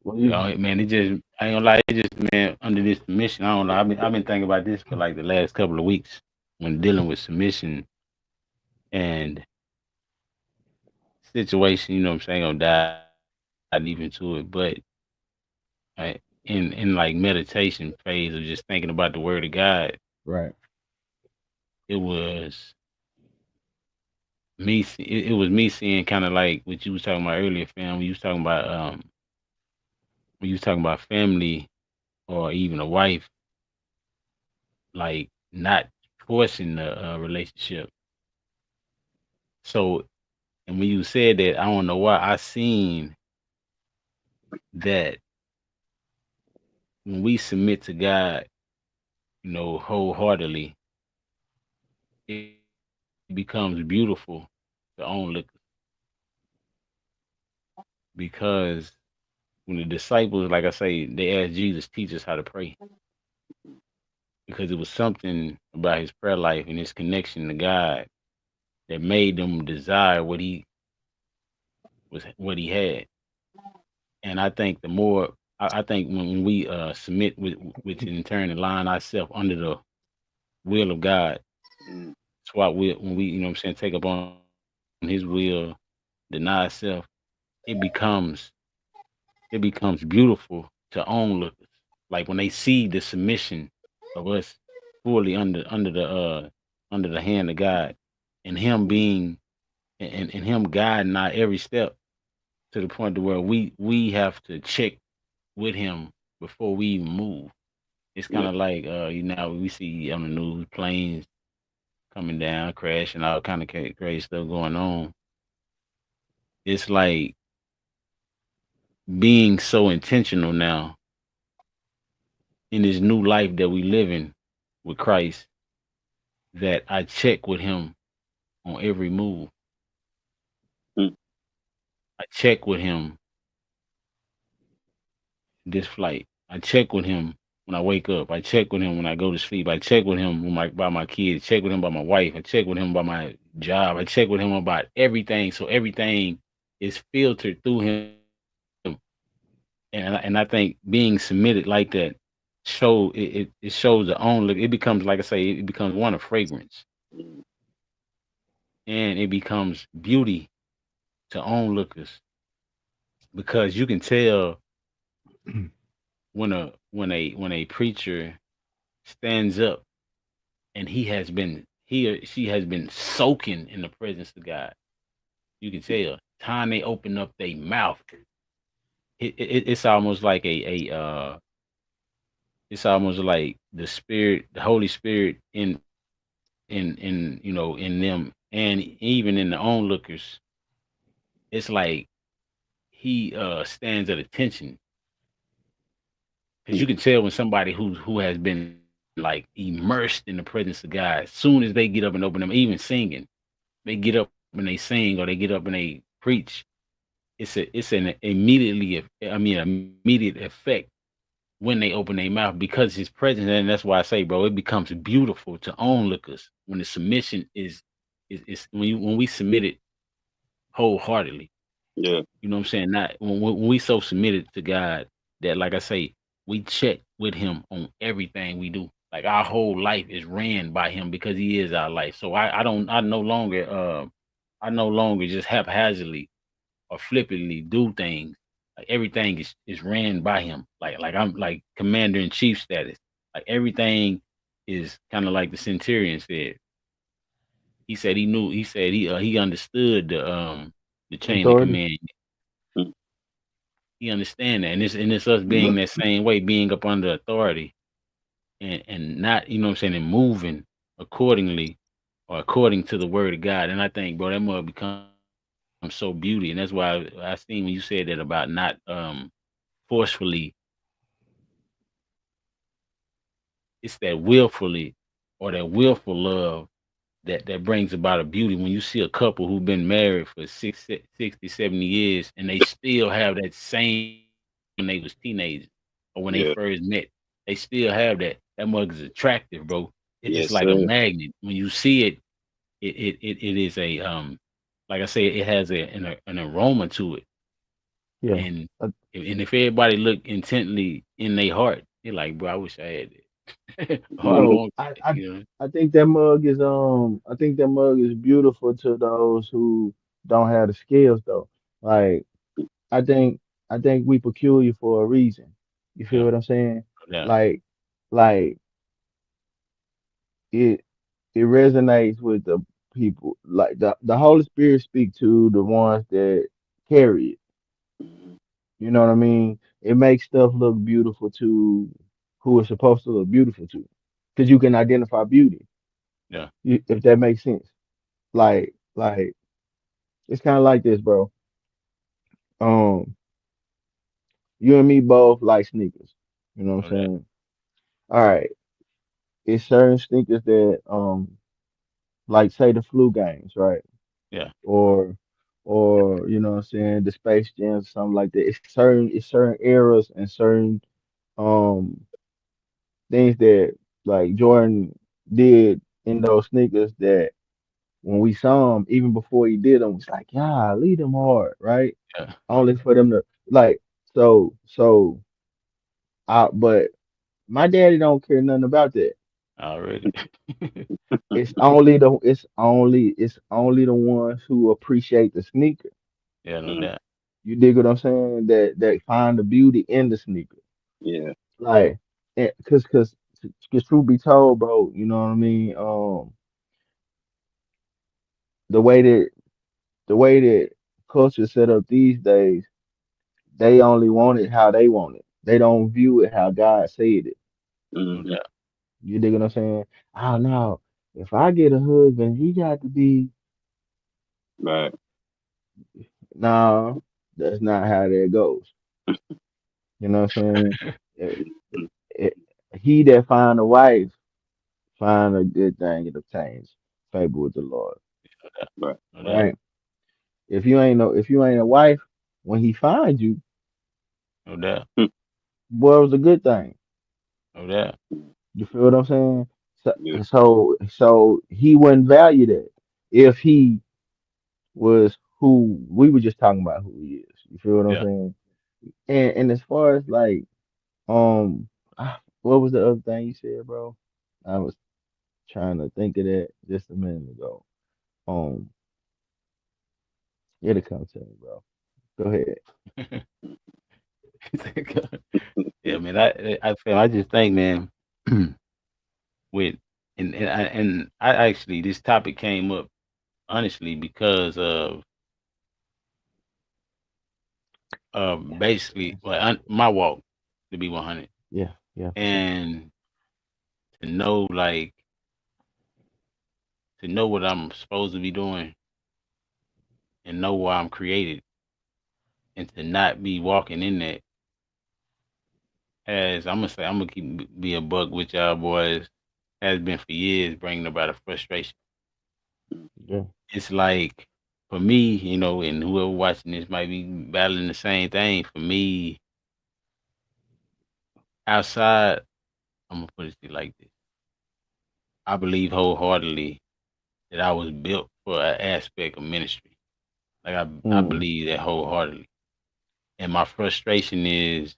What you Man, it just I ain't gonna lie, it just man under this submission. I don't know. I've been thinking about this for like the last couple of weeks when dealing with submission and situation, you know what I'm saying, gonna dive deep into it. But in like meditation phase of just thinking about the word of God, right? it was it was me seeing kind of like what you was talking about earlier, fam. When you was talking about family or even a wife, like not forcing the relationship. So, and when you said that, I don't know why I seen that when we submit to God, wholeheartedly, it becomes beautiful to own look because when the disciples, like I say, they asked Jesus, teach us how to pray because it was something about his prayer life and his connection to God that made them desire what he had. And I think the more I think when we submit with which in turn align ourselves under the will of God, Mm-hmm. that's why when we what I'm saying take up on his will, deny ourselves, it becomes it becomes beautiful to onlookers. Like when they see the submission of us fully under the hand of God and him being and him guiding our every step to the point to where we have to check with him before we even move. It's kind Yeah. of like we see on the news planes coming down, crashing, all kind of crazy stuff going on. It's like being so intentional now in this new life that we live in with Christ that I check with him on every move. Mm-hmm. I check with him this flight. I check with him when I wake up. I check with him when I go to sleep. I check with him by my kids. Check with him by my wife. I check with him by my job. I check with him about everything. So everything is filtered through him. And I think being submitted like that it shows the own look. It becomes like I say, it becomes one of fragrance and it becomes beauty to onlookers because you can tell when a preacher stands up and he or she has been soaking in the presence of God. You can tell. Time they open up their mouth, it's almost like it's almost like the spirit, the Holy Spirit in in them and even in the onlookers. It's like he stands at attention because you can tell when somebody who has been like immersed in the presence of God. As soon as they get up and open them, even singing, they get up and they sing or they get up and they preach. It's an immediate effect when they open their mouth because his presence, and that's why I say, bro, it becomes beautiful to onlookers when the submission is when we submit it wholeheartedly. Yeah. You know what I'm saying? Not when we so submitted to God that, like I say, we check with Him on everything we do. Like our whole life is ran by Him because He is our life. So I no longer just haphazardly or flippantly do things. Like everything is ran by Him. Like I'm like commander in chief status. Like everything is kind of like the centurion said. He said he knew. He said he understood the chain of Authority. command. Mm. He understand that, and it's us being that same way, being up under authority, and not what I'm saying, and moving accordingly or according to the word of God. And I think, bro, that must become so beauty, and that's why I seen when you said that about not forcefully. It's that willfully or that willful love that brings about a beauty when you see a couple who've been married for 60, 70 years and they still have that same when they was teenagers or when they Yeah. first met. They still have that mug is attractive, bro. It's Yes, like a sir. magnet. When you see it, it is a like I say, it has an aroma to it. Yeah. And I, and if everybody look intently in their heart, they're like, bro, I wish I had it. Or I Hmm. bro, want I, that, I you know. I think that mug is I think that mug is beautiful to those who don't have the skills though. Like I think I think we peculiar for a reason. You feel Yeah, what I'm saying? no doubt. Like like it it resonates with the people. Like the Holy Spirit speak to the ones that carry it. Hmm. You know what I mean? It makes stuff look beautiful to who it's supposed to look beautiful to, because you can identify beauty, Yeah, if that makes sense. Like it's kind of like this, bro. Um, you and me both like sneakers. You know what no I'm doubt. saying? All right, it's certain sneakers that like say the flu games, right? Yeah, Or you know what I'm saying, the Space Jam, something like that. It's certain eras and certain um things that like Jordan did in those sneakers that when we saw him, even before he did them, it's like, yeah, lead them hard, right? yeah. Only for them to like, but my daddy don't care nothing about that. Already. It's only the ones who appreciate the sneaker. Yeah, no Hmm. doubt. You dig what I'm saying? That find the beauty in the sneaker. Yeah. Like, cause truth be told, bro, you know what I mean? The way that the way that culture set up these days, they only want it how they want it. They don't view it how God said it. No Hmm. doubt. You dig what I'm saying? I don't know. If I get a husband, he got to be. Right. No, that's not how that goes. You know what I'm saying? It, Mhm. it, he that find a wife find a good thing and obtains favor with the Lord. Right. No doubt. Right? If you ain't a wife, when he finds you, No doubt. Hmm. boy, it was a good thing. No doubt. You feel what I'm saying? So, Yeah. so he wouldn't value that if he was who we were just talking about who he is. You feel what I'm Yeah. saying? And as far as like what was the other thing you said, bro? I was trying to think of that just a minute ago. Um, it'll come to me, bro. Go ahead. Yeah, man. I just think, man, with and I actually this topic came up honestly because of basically well my walk to be 100 Yeah, yeah, for sure. and to know like to know what I'm supposed to be doing and know why I'm created and to not be walking in that has I'm gonna keep be a buck with y'all boys has been for years bringing about a frustration. Yeah. It's like for me, and whoever watching this might be battling the same thing. For me, outside, I'm gonna put it to you like this. I believe wholeheartedly that I was built for an aspect of ministry. Like I Mm, believe that wholeheartedly. And my frustration is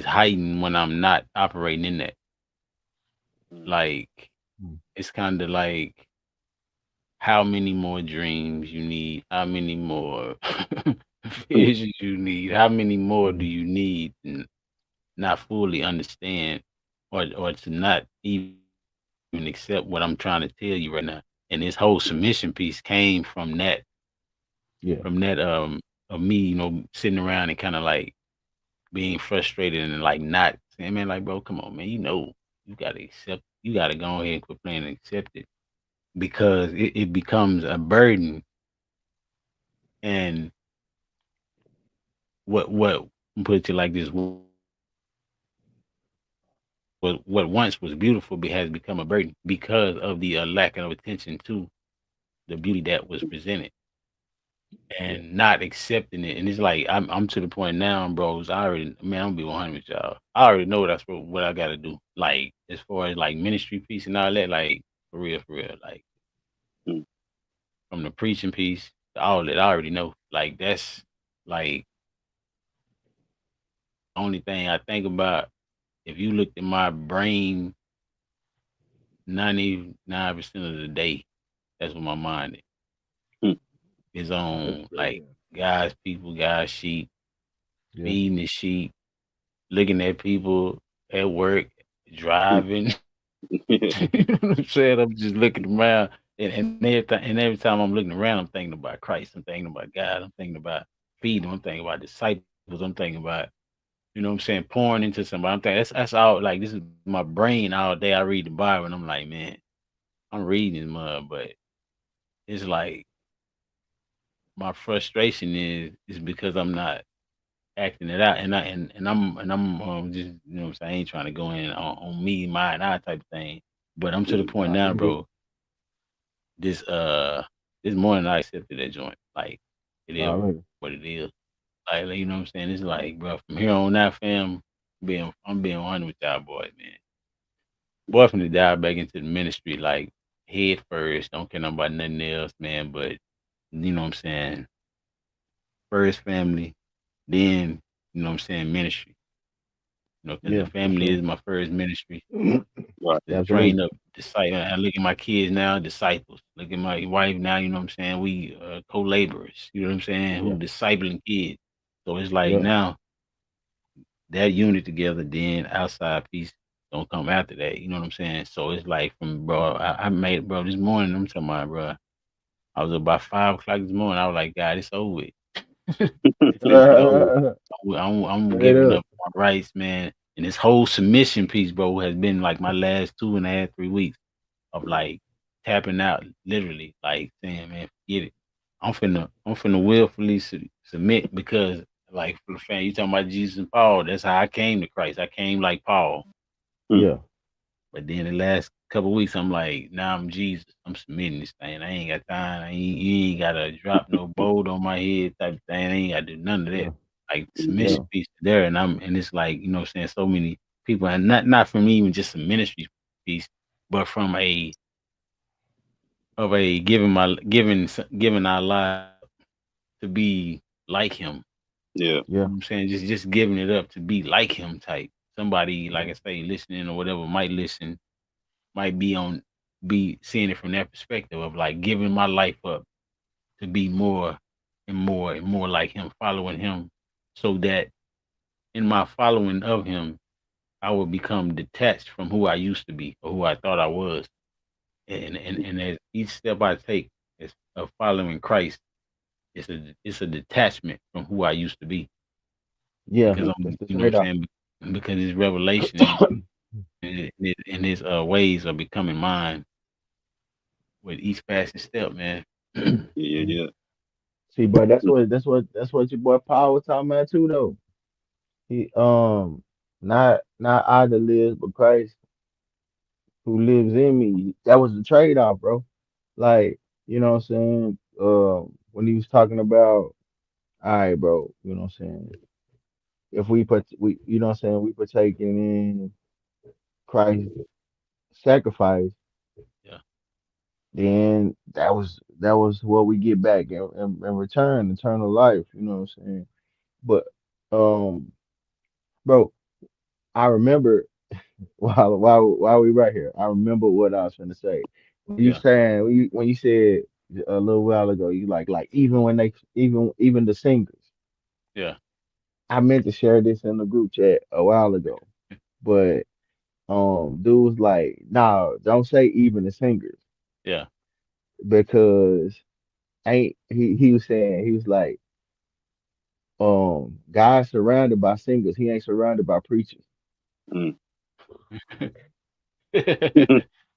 heightened when I'm not operating in that. Like mm, it's kind of like how many more dreams you need, how many more visions you need, how many more do mm, you need to not fully understand or to not even accept what I'm trying to tell you right now. And this whole submission piece came from yeah. that of me, sitting around and kind of like being frustrated and like not saying, man, like bro, come on, man, you gotta go ahead and quit playing and accept it because it becomes a burden. And what put it like this, what once was beautiful has become a burden because of the lack of attention to the beauty that was presented and Yeah. not accepting it. And it's like I'm to the point now, bros. I already, man, I'm gonna be 100 with y'all. I already know what I gotta do. Like as far as like ministry piece and all that, like for real, like from the preaching piece to all that, I already know. Like that's like the only thing I think about. If you looked at my brain 99% of the day, that's what my mind is on. Like Understand. God's people, God's sheep, Yeah. feeding the sheep, looking at people at work, driving. You know what I'm saying? I'm just looking around, and every time I'm looking around, I'm thinking about Christ. I'm thinking about God. I'm thinking about feeding. I'm thinking about disciples. I'm thinking about, what I'm saying, pouring into somebody. I'm thinking that's all. Like this is my brain all day. I read the Bible, and I'm like, man, I'm reading this mud, but it's like my frustration is because I'm not acting it out, and I'm just what I'm saying. I ain't trying to go in on me, my, and I type of thing. But I'm to the point Nah, now, you good. bro. This this morning I accepted that joint. Like it is Already. what it is. Like you know what I'm saying. It's like, bro, from here on out, fam. I'm being 100 with y'all boys, man. Boy, from the dive back into the ministry, like head first. Don't care about nothing else, man. But you know what I'm saying. First family, then what I'm saying, ministry. Because the Yeah, for family sure. is my first ministry. Right. To train Absolutely. up disciple. I look at my kids now, disciples. Look at my wife now. You know what I'm saying. We co-laborers. You know what I'm saying. Who Yeah. discipling kids. So it's like Yeah. now that unit together. Then outside piece don't come after that. You know what I'm saying. So it's like from bro. I made bro this morning. I'm talking about bro. I was about 5 o'clock this morning. I was like, God, it's over with. It's over with. I'm Straight giving up. up my rights, man. And this whole submission piece, bro, has been like my last 2.5, 3 weeks of like tapping out, literally, like saying, man, forget it. I'm finna willfully submit because, like, for the fan, you talking about Jesus and Paul. That's how I came to Christ. I came like Paul. Yeah. But then the last couple weeks, I'm like, now I'm Jesus. I'm submitting this thing. I ain't got time. You ain't gotta drop no bolt on my head type of thing. I ain't gotta do none of that. Yeah. Like Yeah. submission piece is there, and it's like what I'm saying, so many people, and not from even just a ministry piece, but from a giving our lives up to be like Him. Yeah. Yeah. You know what I'm saying, just giving it up to be like Him type. Somebody like Yeah. I say listening or whatever might listen, might be seeing it from that perspective of like giving my life up to be more. and more like him, following him, so that in my following of him, I would become detached from who I used to be or who I thought I was. And as each step I take is of following Christ, it's a detachment from who I used to be Yeah, because mm, I'm that's the you know what trade off. I'm saying because his revelation and his ways are becoming mine with each passing step, man. yeah, yeah. See, but that's what your boy Paul was talking about too, though. He not I that lives, but Christ who lives in me. That was the trade off, bro. Like, you know what I'm saying? When he was talking about, all right, bro, you know what I'm saying? If we you know what I'm saying, we partaking in Christ's sacrifice, Yeah, then that was what we get back in return, eternal life, you know what I'm saying? But um, bro, I remember while we right here, I remember what I was gonna say. When you yeah, saying when you said a little while ago, you like even when they even the singers. yeah, I meant to share this in the group chat a while ago, but dude was like, nah, don't say even the singers yeah, because ain't he was saying he was like, God's surrounded by singers, he ain't surrounded by preachers. Mm.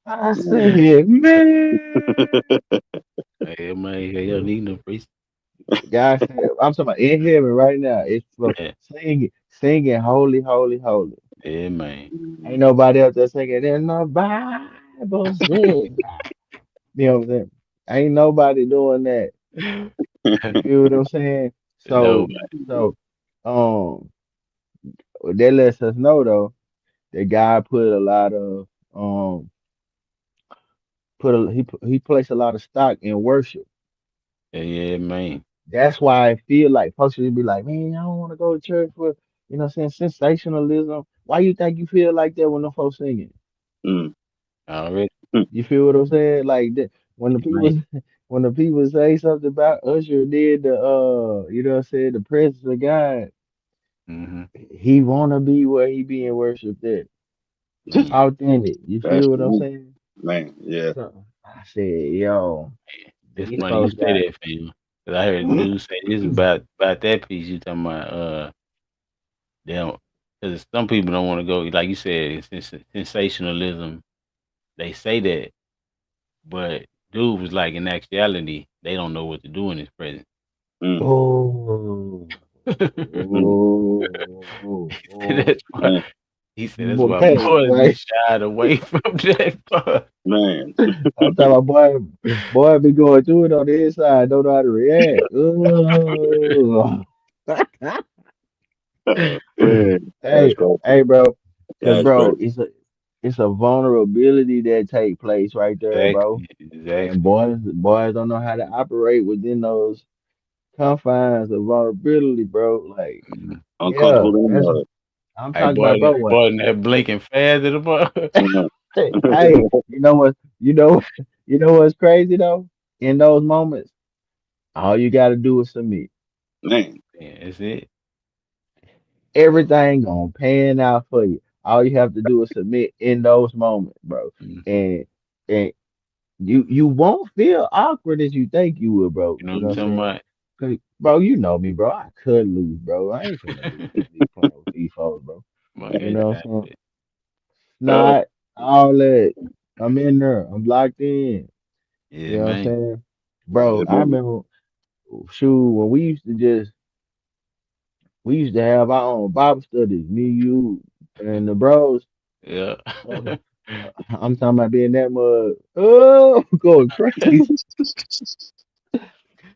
I said, man. Hey man, yeah, you don't need no priest. God said, I'm talking about in heaven right now. It's for Yeah, singing, holy, holy, holy. yeah, man. Ain't nobody else there singing. In the Bible says, you know what I'm saying? Ain't nobody doing that. You feel what I'm saying? No, So, um, that lets us know though that God put a lot of he placed a lot of stock in worship. yeah, yeah, man. That's why I feel like folks should be like, man, I don't want to go to church for, you know what I'm saying, sensationalism. Why you think you feel like that when the folks singing? Mm. Already, Mm. You feel what I'm saying? Like that when the man. people when the people say something about Usher did the you know what I'm saying, the presence of God, Mm-hmm. he wanna be where he being worshipped at. Man, Authentic. You That's feel what I'm true, saying? man. Yeah. So I said, yo, it's these funny you folks say got that, fam. Cause I heard a dude say this about that piece. You talking about they don't because some people don't want to go like you said. It's sensationalism. They say that, but dude was like in actuality, they don't know what to do in his presence. Mm. oh, Mm. That's why Man, he said that's boy, why boys be boy. shied away from that part. man. I'm talking about boy be going through it on the inside, don't know how to react. Ooh. Man, that's Hey, crazy. hey, bro, cause That's bro, crazy. it's a vulnerability that take place right there, bro. Exactly, And exactly. boys don't know how to operate within those confines of vulnerability, bro. Like, Mhm. yeah, Uncomfortable than that's mother. I'm Hey, talking about, bro. What? boy, in there blinking fast at the bar. Mm. Hey, you know what? You know what's crazy though? In those moments, all you got to do is submit. Man. Yeah, that's it. Everything gonna pan out for you. All you have to do is submit in those moments, bro. Mhm. And and you won't feel awkward as you think you will, bro. You know You what know I'm what I'm talking saying? about? 'Cause, bro, you know me, bro. I could lose, bro. I ain't finna be playing with these folks, bro. My You God, know what I'm saying? Uh, Not all that. I'm in there. I'm locked in. You yeah, know what I'm man. saying? Bro, yeah, I man. remember shoot when we used to have our own Bible studies, me, you, and the bros. Yeah. Oh, I'm talking about being that mud. Oh, going crazy.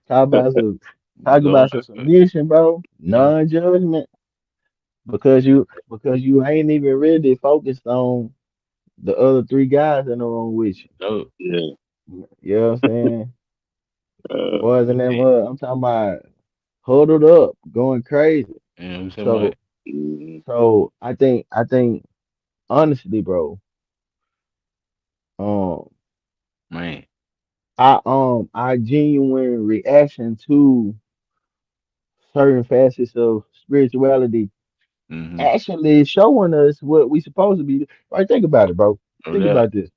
Talk about some, talk Lord. about some submission, bro. Mm. Non-judgment, because you ain't even really focused on the other three guys in the room with you. No. Yeah. You know what I'm saying? Uh, Boys in that mud. I'm talking about huddled up, going crazy. You know what I'm talking about? So, mm, so I think honestly, bro, um, Man. our genuine reaction to certain facets of spirituality Mm-hmm. actually showing us what we supposed to be. Right? Think about it, bro. So Think that. about this.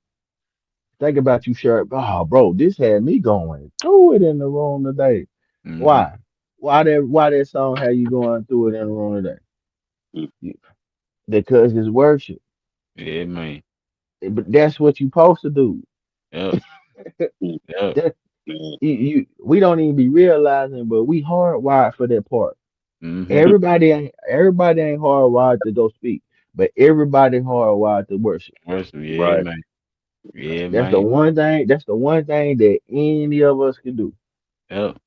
Think about you, shirt. Oh, bro, this had me going through it in the room today. Mm-hmm. Why? Why that song had you going through it in the room today? mm, You- Because it's worship. Yeah, man. But that's what you supposed to do. Yep. mm, Yep. That man. we don't even be realizing, but we hardwired for that part. Mm-hmm. Everybody ain't hardwired to go speak, but everybody hardwired to worship. Worship. Yeah, Right. man. Yeah, That's the man. one thing. That's the one thing that any of us can do. Yep.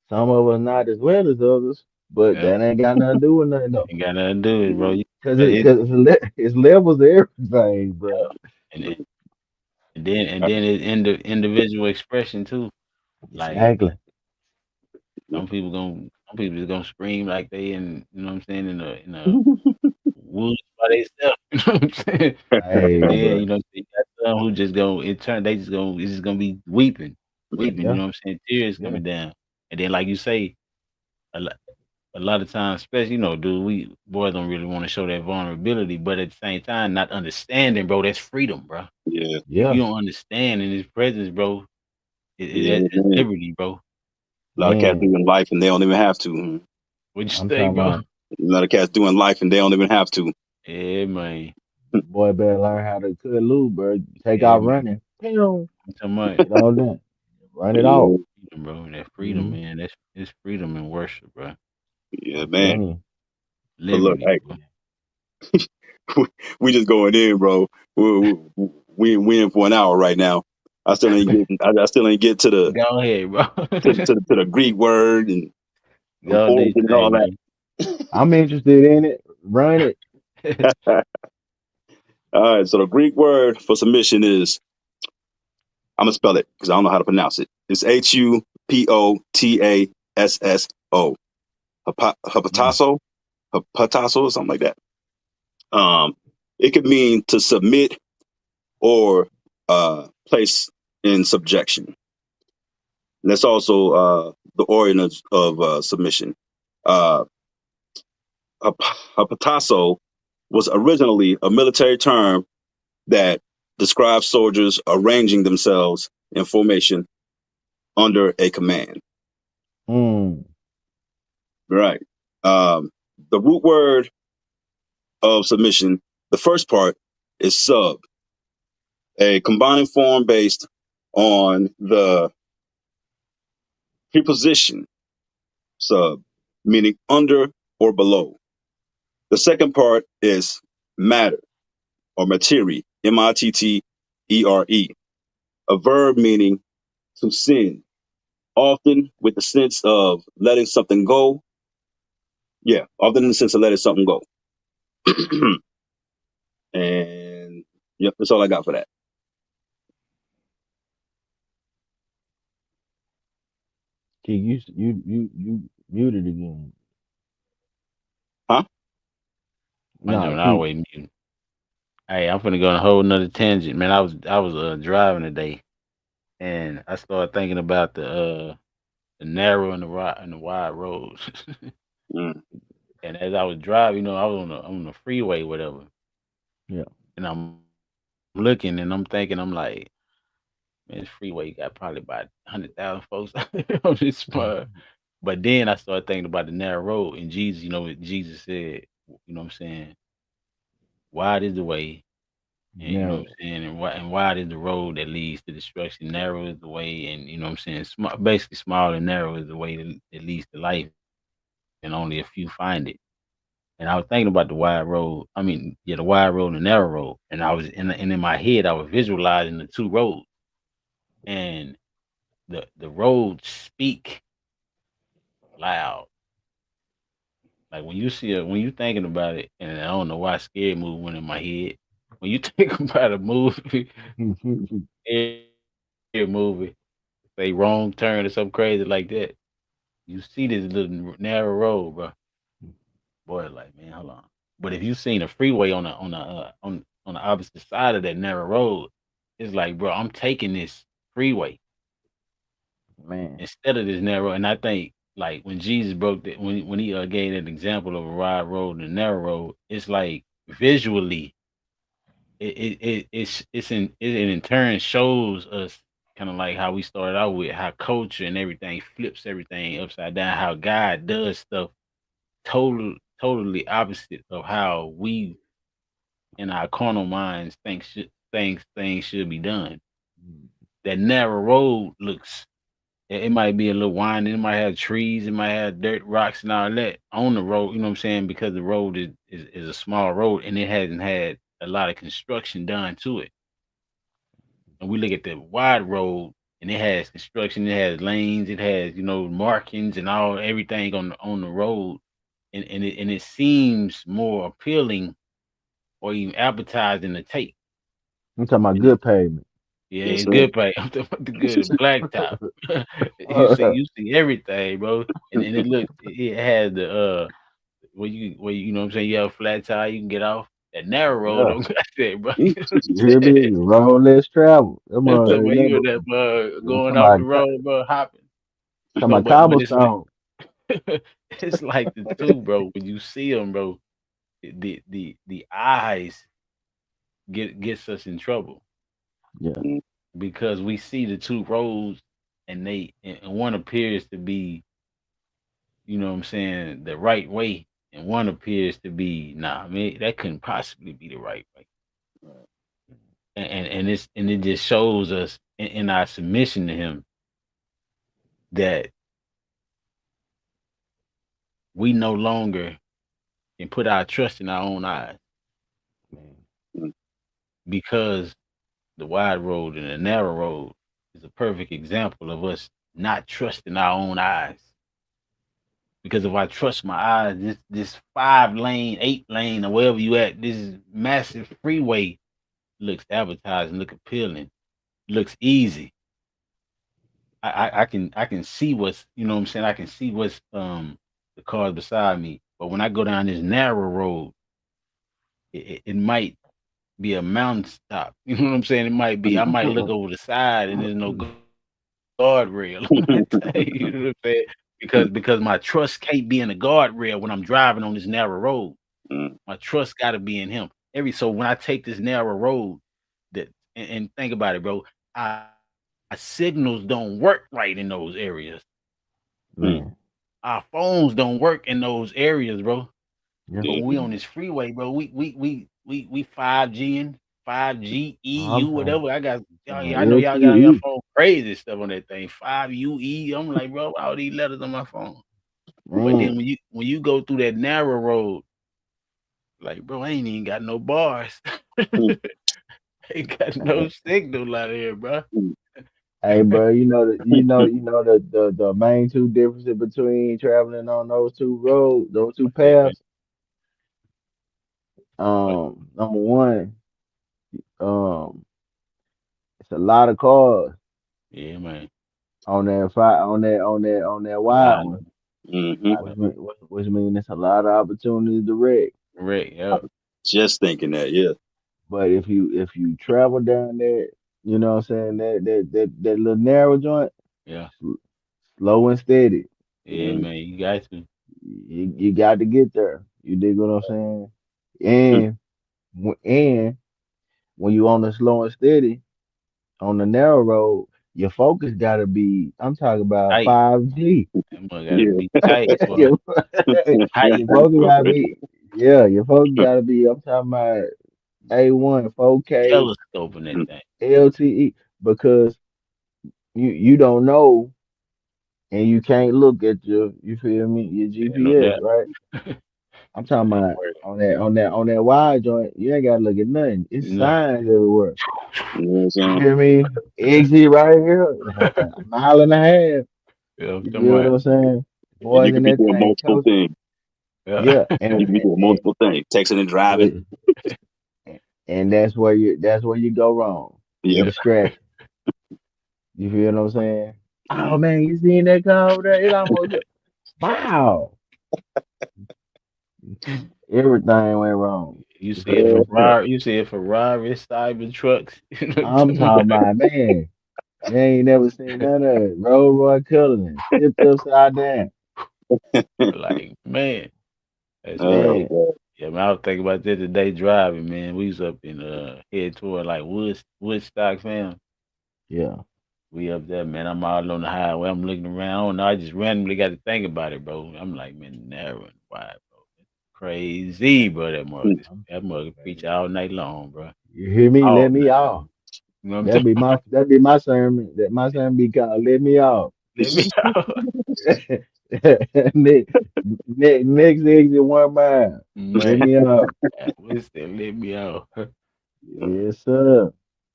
Some of us not as well as others, but Yep. that ain't got nothing to do with nothing though. Ain't got nothing to do with it, bro. Cause But it, it, cause it's levels to everything, bro. and then it's individual expression too. Like Exactly. some people is gonna scream like they in, you know what I'm saying, in a woods by themselves. You know what I'm saying? Hey, And then, bro. you know, you got some who just go in turn, they just gonna it's just gonna be weeping. You Yeah, know what I'm saying? Tears yeah. coming down. And then, like you say, a lot, a lot of times, especially, dude, we boys don't really want to show that vulnerability, but at the same time, not understanding, bro, that's freedom, bro. Yeah. If Yeah. you don't understand in his presence, bro, Yeah, that's man. liberty, bro. A lot of cats Man, doing life and they don't even have to. What you I'm say, talking bro? about A lot of cats doing life and they don't even have to. Yeah, man. boy better learn how to cut loose, bro. Take Yeah, out man. running. Pew. I'm talking about Get on there. Run it off. Yeah, freedom, bro. That freedom, Mm-hmm. man. That's it's freedom and worship, bro. yeah, I'm man. telling you. But look, Liberty, hey, bro. we just going in, bro. We in for an hour right now. I still ain't get to the Go ahead, bro. to the Greek word and Go do your origin and all thing, that. man. I'm interested in it. Run it. All right, so the Greek word for submission is, I'm gonna spell it because I don't know how to pronounce it. It's Hupotasso. Mm. Hepatasso, hepatasso, or something like that. Um, it could mean to submit or place in subjection. And that's also the origin of submission. Uh, hepatasso was originally a military term that describes soldiers arranging themselves in formation under a command. Mm. Right. Um, the root word of submission, the first part is sub, a combining form based on the preposition sub, meaning under or below. The second part is matter or materi, Mattere, a verb meaning to send, often with the sense of letting something go. Yeah, often in the sense of letting something go. And yep, that's all I got for that. Key, you muted again. Huh? My Nah, joint Key. always mute. Hey, I'm finna go on a whole nother tangent, man. I was driving today, and I started thinking about the narrow and the wide roads. Mm, And as I was driving, I was on the freeway, whatever, Yeah. and I'm looking and I'm thinking, I'm like, man, this freeway got probably about 100,000 folks out there on this spot. But then I started thinking about the narrow road, and Jesus, what Jesus said, what I'm saying, wide is the way, and you know what Narrow. I'm saying, and wide is the road that leads to destruction. Narrow is the way, and you know what I'm saying, basically small and narrow is the way that leads to life, and only a few find it. And I was thinking about the wide road. I mean, yeah, the wide road and the narrow road, and in my head, I was visualizing the two roads, and the roads speak loud. Like when you thinking about it, and I don't know why scary movie went in my head. When you think about a movie, scary movie, say wrong turn or something crazy like that, you see this little narrow road, bro. Boy, like, man, hold on. But if you seen a freeway on the opposite side of that narrow road, it's like, bro, I'm taking this freeway Man. instead of this narrow. And I think like when Jesus broke the when he gave an example of a wide road and a narrow road, it's like visually it in turn shows us kind of like how we started out with how culture and everything flips everything upside down, how God does stuff totally opposite of how we in our carnal minds things should be done. Mm. That narrow road looks it might be a little winding, it might have trees, it might have dirt, rocks, and all that on the road. You know what I'm saying? Because the road is a small road and it hasn't had a lot of construction done to it. And we look at the wide road and it has construction, it has lanes, it has markings and all everything on the road, and it seems more appealing or even appetizing to take. I'm talking about And it, good pavement. yeah, Yes, it's sir. good pay. I'm talking about the good blacktop. You see everything, bro. And it looks it has the where you know what I'm saying, you have a flat tire, you can get off. That narrow road Yeah. don't got that, bro. Mm, You know what You I'm hear saying? me? Road less travel. Them I'm talking about you never, in that I'm going talking off the about road, bro, hopping. Bro, but it's like cobblestone. it's like the two, bro. When you see them, bro, the eyes gets us in trouble Yeah, mm, because we see the two roads and one appears to be, you know what I'm saying, the right way, and one appears to be nah, man, that couldn't possibly be the right way. And it just shows us in our submission to him that we no longer can put our trust in our own eyes man. mm, because the wide road and the narrow road is a perfect example of us not trusting our own eyes. Because if I trust my eyes, this 5 lane, 8 lane, or wherever you at, this massive freeway looks advertising, look appealing, looks easy. I can see what's you know what I'm saying. I can see what's the cars beside me. But when I go down this narrow road, it might be a mountain stop. You know what I'm saying? It might be. I might look over the side and there's no guardrail on that thing. You know what I'm saying? Because my trust can't be in the guardrail when I'm driving on this narrow road. mm, My trust got to be in him. So when I take this narrow road, that and think about it, bro, our signals don't work right in those areas. mm, Man. Our phones don't work in those areas, bro. But Yeah. when we on mhm, this freeway, bro, we 5G and 5G EU I'm whatever. I got y'all. talking Yeah, I know y'all got on your LTE. phone crazy stuff on that thing. 5UE. I'm like, bro, all these letters on my phone. But then Man. when you go through that narrow road, like, bro, I ain't even got no bars. mm, Ain't got no signal out here, bro. mm, Hey, bro, the main two differences between traveling on those two roads, those two What's that, man? paths. What? Number one, um, it's a lot of cars Yeah, man. on that wide Line one, up, mhm. line up. which means it's a lot of opportunities to wreck. Correct. I Yep. was just thinking that. Yeah. But if you travel down that, you know what I'm saying, that little narrow joint, Yeah. s- slow and steady. Yeah, Mm, man. You got to. You got to get there. You dig what I'm saying? mm, And when you on the slow and steady on the narrow road, your focus got to be. I'm talking about Tight. 5G. That mother gotta yeah. be tight, boy. your, Tight. your focus got to be. Yeah, your focus got to be. I'm talking about A1, 4K, Telescoping that Mm, thing. LTE, because you don't know and you can't look at you feel me, your Yeah, no GPS, doubt. right? I'm talking It ain't about work. on that wide joint, you ain't gotta look at nothing. It's No. signs everywhere. you know what I'm You saying? feel me? Exit right here, a mile and a half. Yeah, I'm You talking feel what about. I'm saying? And you Boys in could be that doing thing multiple coast. things. Yeah. Yeah, You could be doing multiple things. Texting and driving. with and that's where you go wrong. The Yep. Yeah. distraction. You feel what I'm saying? Oh Mm, man, you seen that car over there? It almost wow. Everything went wrong. You You see it feel uh, me? Ferrari. You see it Ferrari, Cyber trucks. You know what I'm I'm talking talking about? about, man, you ain't never seen none of it. Roll Roy Cullinan, flipped upside down. Like, man, that's crazy. Man, God. Yeah, man, I was thinking about that today driving, man. We was up in head toward like Woodstock, fam. yeah. We up there, man. I'm all on the highway. I'm looking around. I don't know. I just randomly got to think about it, bro. I'm like, man, narrow and wide, bro. Crazy, bro. That mother preach all night long, bro. You hear me? All Let me night off. long. You know what I'm talking about? That be my sermon. That my sermon be called "Let Me Off." Let me out. next, next exit 1 mile. Let Man, me off. what's that? Let me out. Yes, sir.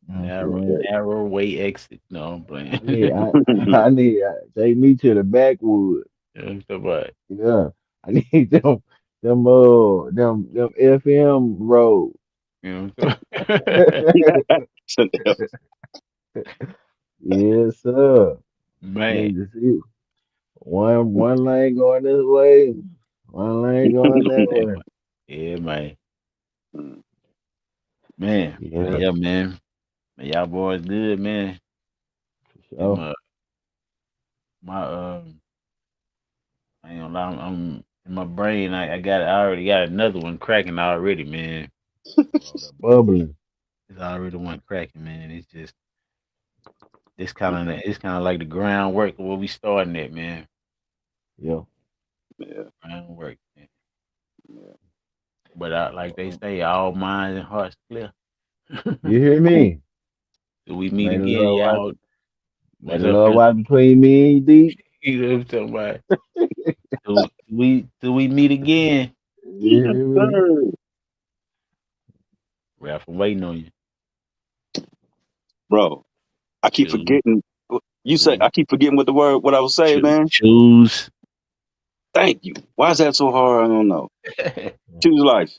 I'm Narrow, saying, narrow way exit. No, I'm I playing. need, I, I need, take me to the backwoods. You know what I'm talking about? Yeah, I need them FM road. You know what I'm talking about? Yes, sir. I Man, need to see one lane going this way, one lane going that yeah, way. man. Yeah, man. Man, but Yeah, yeah, man. Man, y'all boys good, man. for Them, sure. my I ain't gonna lie, I'm in my brain. I already got another one cracking already, man. Oh, the bubbling. It's already one cracking, man. It's just it's kind of like the groundwork of where we starting at, man. Yeah. Yeah. Groundwork, man. Yeah. But like they Uh, say, all minds and hearts clear. You hear me? Till we meet May the again, Lord watch. y'all. May What's the up, Lord man? watch between me and thee. You know what I'm talking about? Till we meet again. You hear me? Sir. Ralph, I'm waiting on you. Bro, I keep Choose, forgetting. You say choose, I keep forgetting what the word what I was saying, choose, man. choose. Thank you. Why is that so hard? I don't know. Choose life.